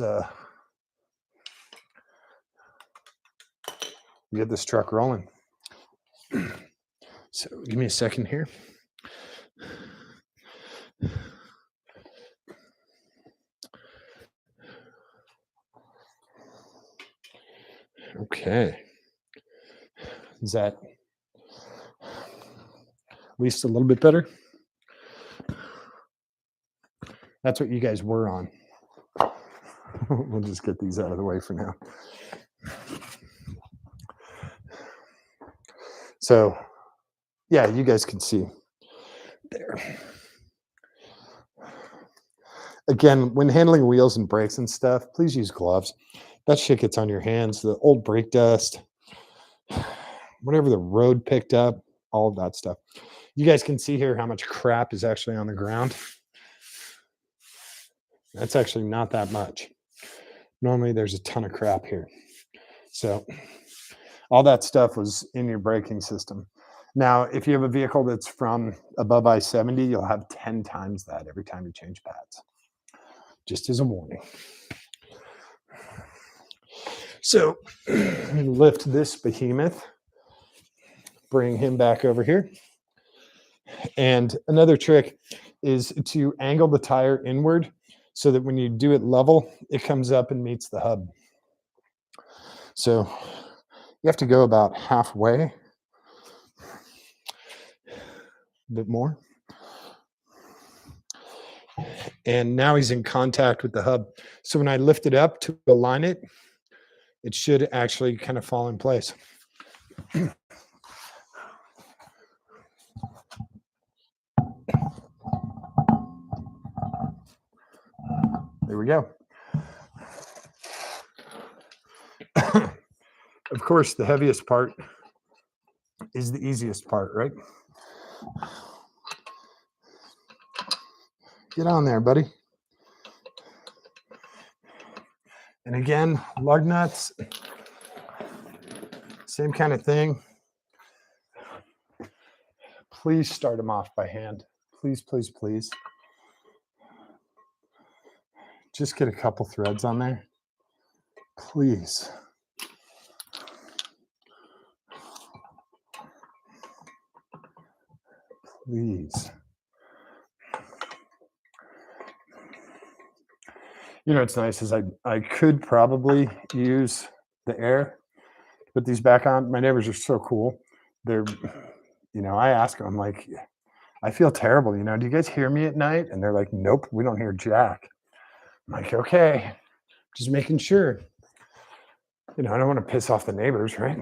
get this truck rolling. So give me a second here. Okay. Is that at least a little bit better? That's what you guys were on. We'll just get these out of the way for now. So, yeah, you guys can see there. Again, when handling wheels and brakes and stuff, please use gloves. That shit gets on your hands. The old brake dust, whatever the road picked up, all of that stuff. You guys can see here how much crap is actually on the ground. That's actually not that much. Normally there's a ton of crap here. So all that stuff was in your braking system. Now, if you have a vehicle that's from above I-70, you'll have 10 times that every time you change pads. Just as a warning. So lift this behemoth, bring him back over here. And another trick is to angle the tire inward so that when you do it level, it comes up and meets the hub. So you have to go about halfway, a bit more. And now he's in contact with the hub. So when I lift it up to align it, it should actually kind of fall in place. There we go. Of course, the heaviest part is the easiest part, right? Get on there, buddy. And again, lug nuts, same kind of thing. Please start them off by hand. Please, please, please. Just get a couple threads on there. Please. Please. You know what's nice is I could probably use the air to put these back on. My neighbors are so cool. They're, I ask them, I'm like, I feel terrible. Do you guys hear me at night? And they're like, nope, we don't hear jack. I'm like, okay, just making sure. I don't want to piss off the neighbors, right?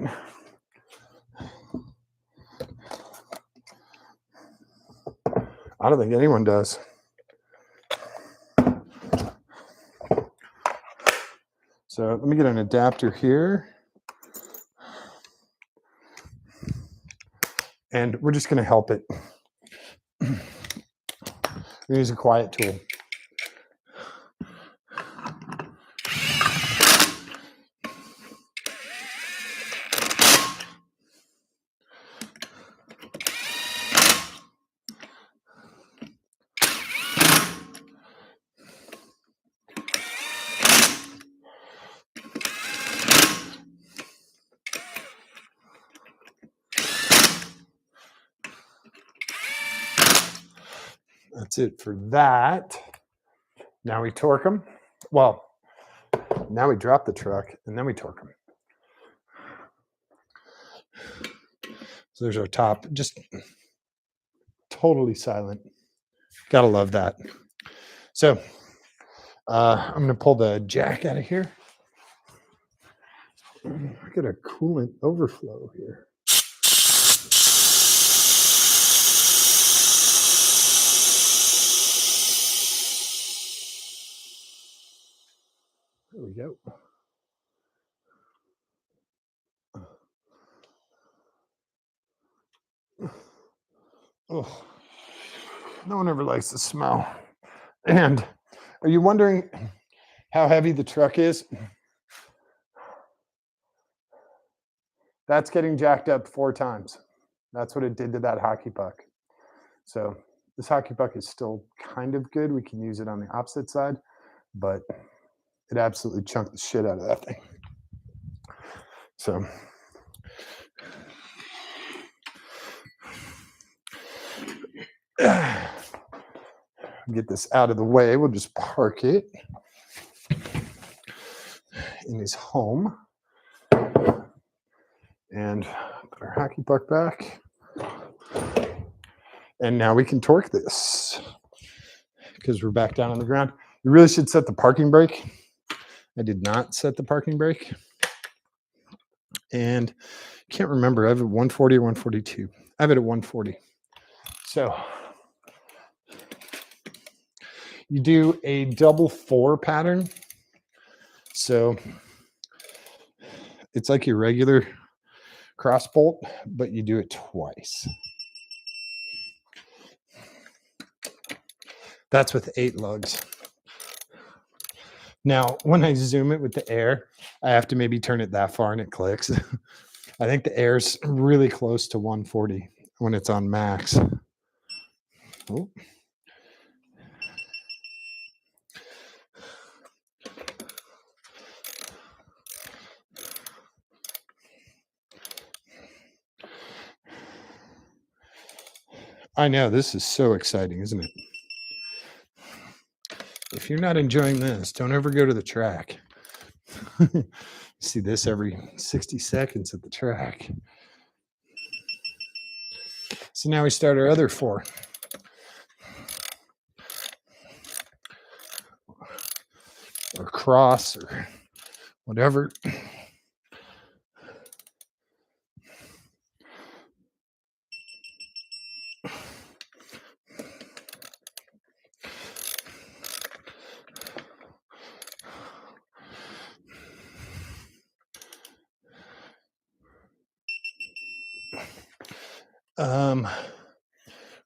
I don't think anyone does. So let me get an adapter here. And we're just going to help it. We use a quiet tool. That's it for that. Now we torque them. Well, now we drop the truck and then we torque them. So there's our top, just totally silent. Gotta love that. So I'm going to pull the jack out of here. I got a coolant overflow here. There we go. Oh, no one ever likes the smell. And are you wondering how heavy the truck is? That's getting jacked up 4 times. That's what it did to that hockey puck. So this hockey puck is still kind of good. We can use it on the opposite side, but it absolutely chunked the shit out of that thing. So Get this out of the way. We'll just park it in his home and put our hockey puck back. And now we can torque this because we're back down on the ground. You really should set the parking brake. I did not set the parking brake. And can't remember. I have it 140 or 142. I have it at 140. So you do a double 4 pattern. So it's like your regular cross bolt, but you do it twice. That's with 8 lugs. Now, when I zoom it with the air, I have to maybe turn it that far and it clicks. I think the air's really close to 140 when it's on max. Oh. I know, this is so exciting, isn't it? If you're not enjoying this, don't ever go to the track. See this every 60 seconds at the track. So now we start our other 4. Or cross or whatever.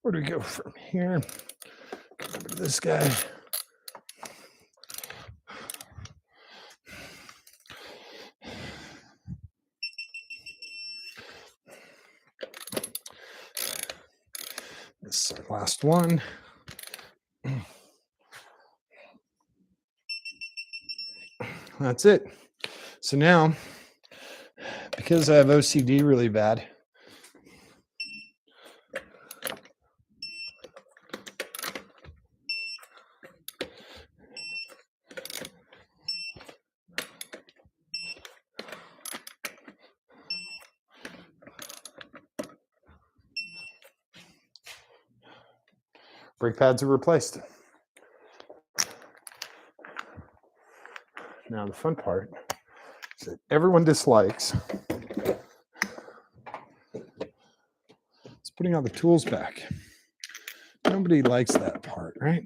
Where do we go from here? Come over to this guy. This is our last one. That's it. So now, because I have OCD really bad, brake pads are replaced. Now the fun part is that everyone dislikes is putting all the tools back. Nobody likes that part, right?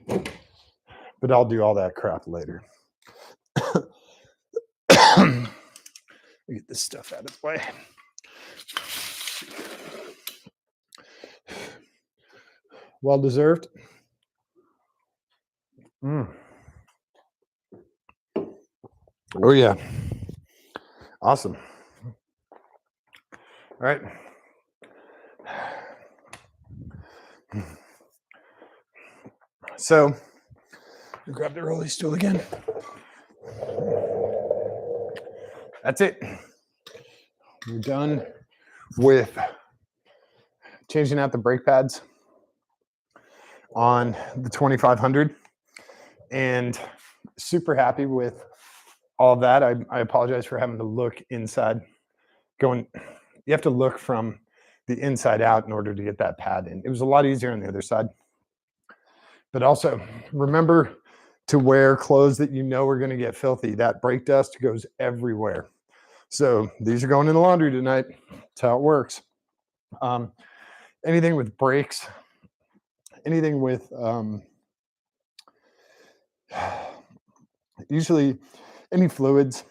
But I'll do all that crap later. Get this stuff out of the way. Well deserved. Oh yeah. Awesome. All right. So grab the rolly stool again. That's it. We're done with changing out the brake pads on the 2500 and super happy with all of that. I apologize for having to look inside. You have to look from the inside out in order to get that pad in. It was a lot easier on the other side. But also remember to wear clothes that you know are going to get filthy. That brake dust goes everywhere. So these are going in the laundry tonight. That's how it works. Anything with brakes, anything with usually any fluids,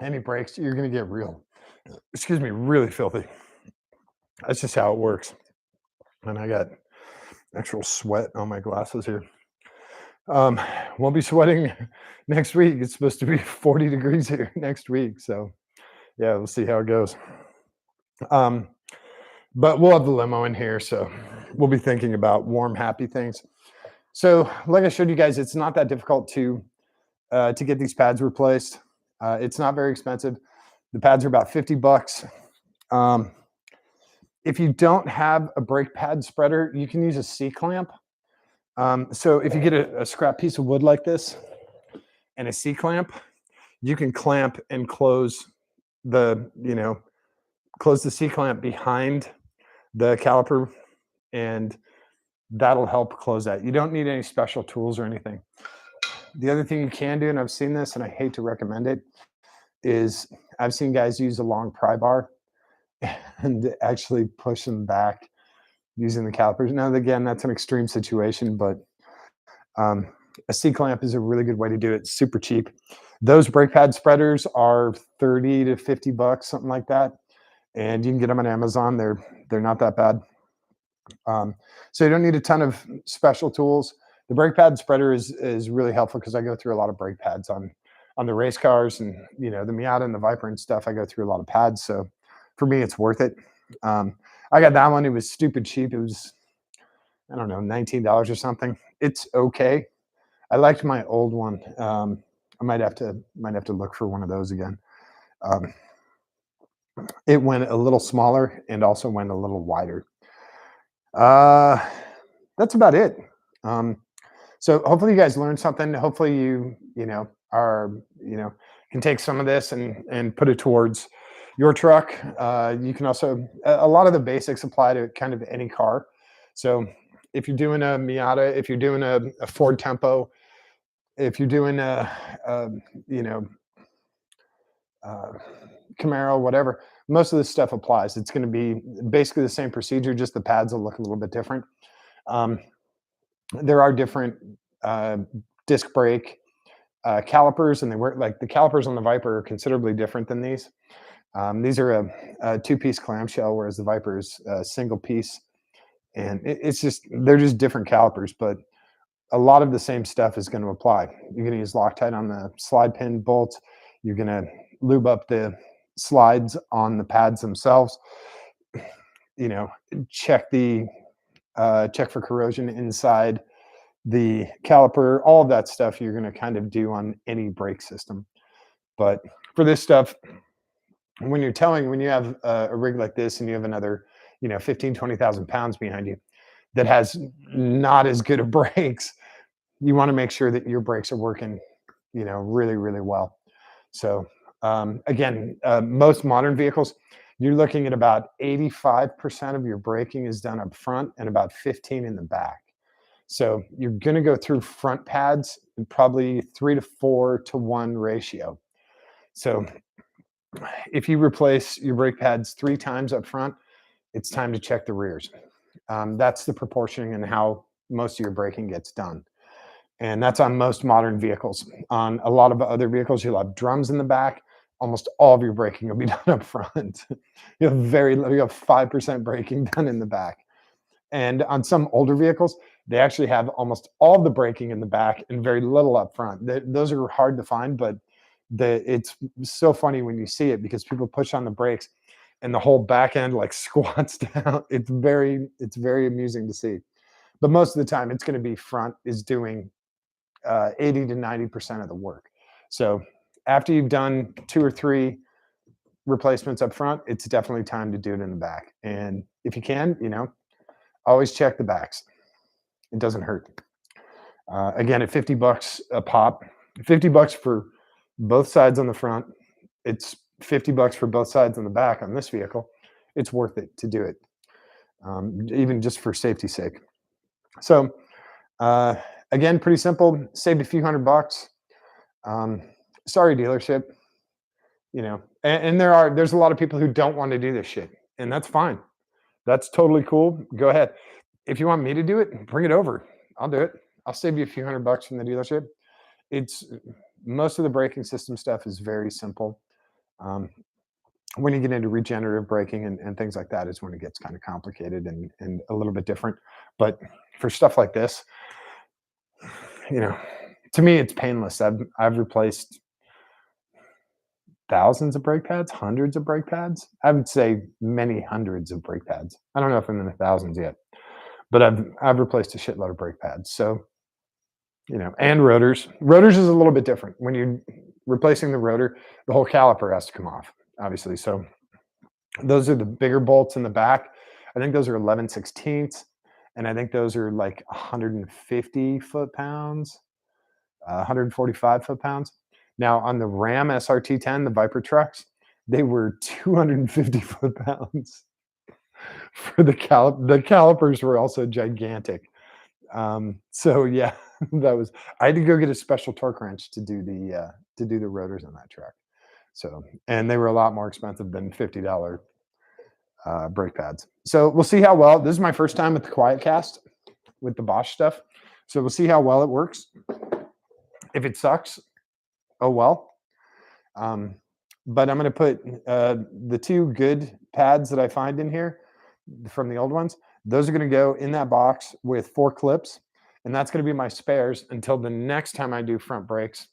any brakes, you're going to get really filthy. That's just how it works. And I got actual sweat on my glasses here. Won't be sweating next week. It's supposed to be 40 degrees here next week. So yeah, we'll see how it goes. But we'll have the limo in here. So we'll be thinking about warm, happy things. So like I showed you guys, it's not that difficult to get these pads replaced. It's not very expensive. The pads are about 50 bucks. Um, if you don't have a brake pad spreader, you can use a C-clamp. So if you get a scrap piece of wood like this and a C-clamp, you can clamp and close the, close the C-clamp behind the caliper, and that'll help close that. You don't need any special tools or anything. The other thing you can do, and I've seen this and I hate to recommend it, is I've seen guys use a long pry bar and actually push them back using the calipers. Now, again, that's an extreme situation, but um, a C-clamp is a really good way to do it. It's super cheap. Those brake pad spreaders are 30 to 50 bucks, something like that. And you can get them on Amazon. They're not that bad. So you don't need a ton of special tools. The brake pad spreader is really helpful because I go through a lot of brake pads on the race cars, and the Miata and the Viper and stuff. I go through a lot of pads, so for me it's worth it. I got that one. It was stupid cheap. It was, I don't know, $19 or something. It's okay. I liked my old one. I might have to look for one of those again. It went a little smaller and also went a little wider. That's about it. So hopefully you guys learned something. Hopefully are can take some of this and put it towards your truck. You can also, a lot of the basics apply to kind of any car. So if you're doing a Miata, if you're doing a Ford Tempo, if you're doing a Camaro, whatever, most of this stuff applies. It's going to be basically the same procedure, just the pads will look a little bit different. There are different disc brake calipers, and they work like the calipers on the Viper are considerably different than these. These are a two-piece clamshell, whereas the Viper is a single piece, and they're just different calipers, but a lot of the same stuff is going to apply. You're going to use Loctite on the slide pin bolts. You're going to lube up the slides on the pads themselves. Check for corrosion inside the caliper. All of that stuff you're going to kind of do on any brake system. But for this stuff, when you have a rig like this and you have another 15, 20,000 pounds behind you that has not as good of brakes, you want to make sure that your brakes are working really, really well. So again, most modern vehicles, you're looking at about 85% of your braking is done up front and about 15 in the back. So you're going to go through front pads in probably 3 to 4 to 1 ratio. So if you replace your brake pads 3 times up front, it's time to check the rears. That's the proportioning and how most of your braking gets done. And that's on most modern vehicles. On a lot of other vehicles, you'll have drums in the back. Almost all of your braking will be done up front. You have 5% braking done in the back. And on some older vehicles, they actually have almost all the braking in the back and very little up front. Those are hard to find, but it's so funny when you see it because people push on the brakes and the whole back end like squats down. It's very amusing to see. But most of the time, it's going to be front is doing 80 to 90% of the work. So after you've done 2 or 3 replacements up front, it's definitely time to do it in the back. And if you can, always check the backs. It doesn't hurt. Again, at 50 bucks a pop, 50 bucks for both sides on the front. It's 50 bucks for both sides on the back on this vehicle. It's worth it to do it, even just for safety's sake. So again, pretty simple. Saved a few $100. Sorry, dealership. And there's a lot of people who don't want to do this shit, and that's fine. That's totally cool. Go ahead. If you want me to do it, bring it over. I'll do it. I'll save you a few $100 from the dealership. Most of the braking system stuff is very simple. When you get into regenerative braking and things like that is when it gets kind of complicated and a little bit different. But for stuff like this, to me, it's painless. I've replaced thousands of brake pads, hundreds of brake pads. I would say many hundreds of brake pads. I don't know if I'm in the thousands yet, but I've replaced a shitload of brake pads. So, and rotors. Rotors is a little bit different. When you're replacing the rotor, the whole caliper has to come off. obviously. So those are the bigger bolts in the back. I think those are 11/16, and I think those are like 150 foot-pounds, 145 foot-pounds. Now on the Ram SRT10, the Viper trucks, they were 250 foot-pounds for the calipers were also gigantic. So yeah, that was I had to go get a special torque wrench to do the rotors on that truck. So, and they were a lot more expensive than $50 brake pads. So we'll see how well. This is my first time with the Quiet Cast with the Bosch stuff. So we'll see how well it works. If it sucks, oh well. But I'm going to put the two good pads that I find in here from the old ones. Those are going to go in that box with 4 clips, and that's going to be my spares until the next time I do front brakes.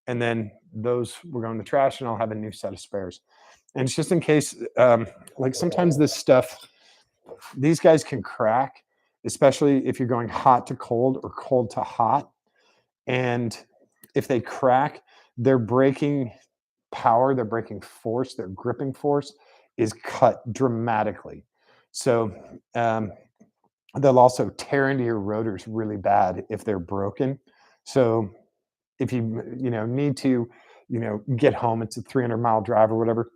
And then those will go in the trash, and I'll have a new set of spares. And it's just in case, like sometimes this stuff, these guys can crack, especially if you're going hot to cold or cold to hot. And if they crack, their braking power, their braking force, their gripping force is cut dramatically. So they'll also tear into your rotors really bad if they're broken. So if you need to get home, it's a 300-mile drive or whatever,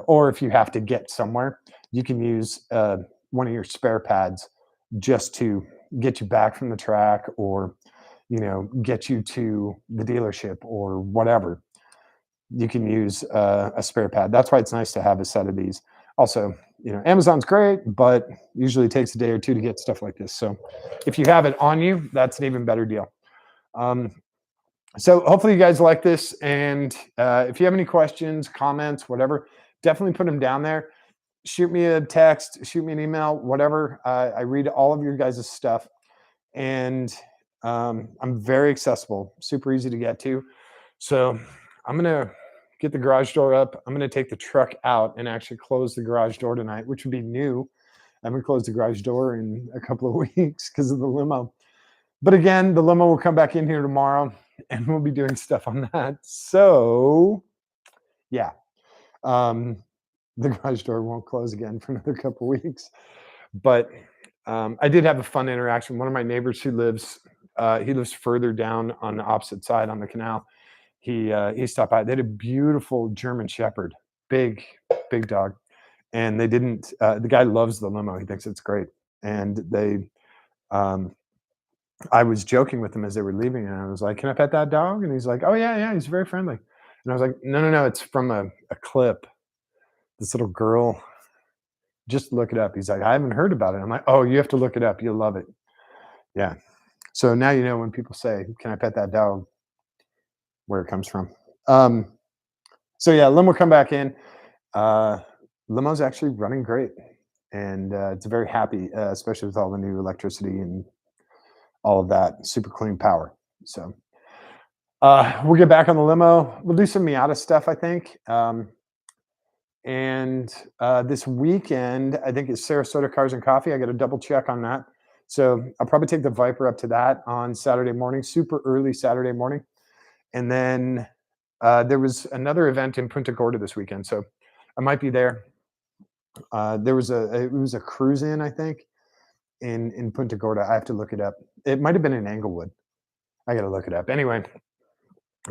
or if you have to get somewhere, you can use one of your spare pads just to get you back from the track, or get you to the dealership or whatever. You can use a spare pad. That's why it's nice to have a set of these. Also, Amazon's great, but usually takes a day or two to get stuff like this. So if you have it on you, that's an even better deal. So hopefully you guys like this. And if you have any questions, comments, whatever, definitely put them down there. Shoot me a text, shoot me an email, whatever. I read all of your guys' stuff. And I'm very accessible, super easy to get to. So I'm going to get the garage door up. I'm going to take the truck out and actually close the garage door tonight, which would be new. I haven't closed the garage door in a couple of weeks because of the limo. But again, the limo will come back in here tomorrow, and we'll be doing stuff on that. So yeah, the garage door won't close again for another couple of weeks. But I did have a fun interaction. One of my neighbors who lives, he lives further down on the opposite side on the canal. He stopped by. They had a beautiful German Shepherd, big dog, and they didn't. The guy loves the limo. He thinks it's great, and they. I was joking with him as they were leaving, and I was like, "Can I pet that dog?" And he's like, "Oh yeah, he's very friendly." And I was like, "No, it's from a clip. This little girl. Just look it up." He's like, "I haven't heard about it." I'm like, "Oh, you have to look it up. You'll love it." Yeah. So now you know when people say, "Can I pet that dog?" where it comes from. So yeah, limo come back in. Limo's actually running great, and it's very happy, especially with all the new electricity and all of that super clean power. So we'll get back on the limo. We'll do some Miata stuff, I think. And this weekend, I think it's Sarasota Cars and Coffee. I got to double check on that. So I'll probably take the Viper up to that on Saturday morning, super early Saturday morning. And then there was another event in Punta Gorda this weekend, so I might be there. It was a cruise in, I think, in Punta Gorda. I have to look it up. It might have been in Englewood. I got to look it up. Anyway,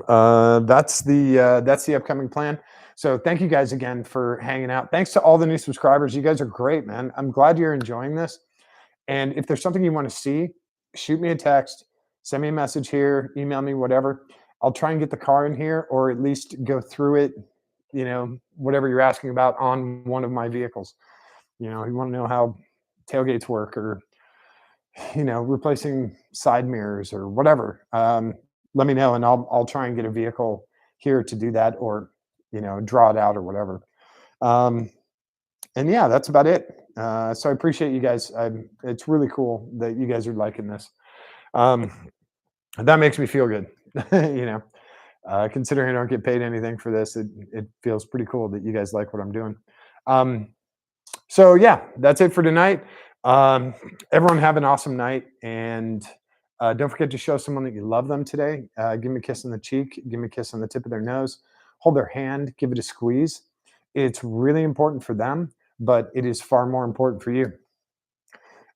that's the upcoming plan. So thank you guys again for hanging out. Thanks to all the new subscribers. You guys are great, man. I'm glad you're enjoying this. And if there's something you want to see, shoot me a text, send me a message here, email me, whatever. I'll try and get the car in here, or at least go through it, whatever you're asking about on one of my vehicles. You want to know how tailgates work, or, replacing side mirrors or whatever. Let me know, and I'll try and get a vehicle here to do that, or, draw it out or whatever. And yeah, that's about it. So I appreciate you guys. It's really cool that you guys are liking this. That makes me feel good. Considering I don't get paid anything for this, it feels pretty cool that you guys like what I'm doing. So yeah, that's it for tonight. Everyone have an awesome night, and don't forget to show someone that you love them today. Give them a kiss on the cheek, give them a kiss on the tip of their nose, hold their hand, give it a squeeze. It's really important for them, but it is far more important for you.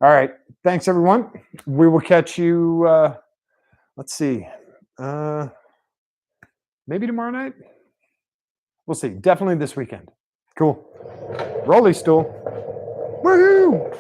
All right. Thanks, everyone. We will catch you. Let's see. Uh, maybe tomorrow night. We'll see. Definitely this weekend. Cool. Rolly stool. Woohoo!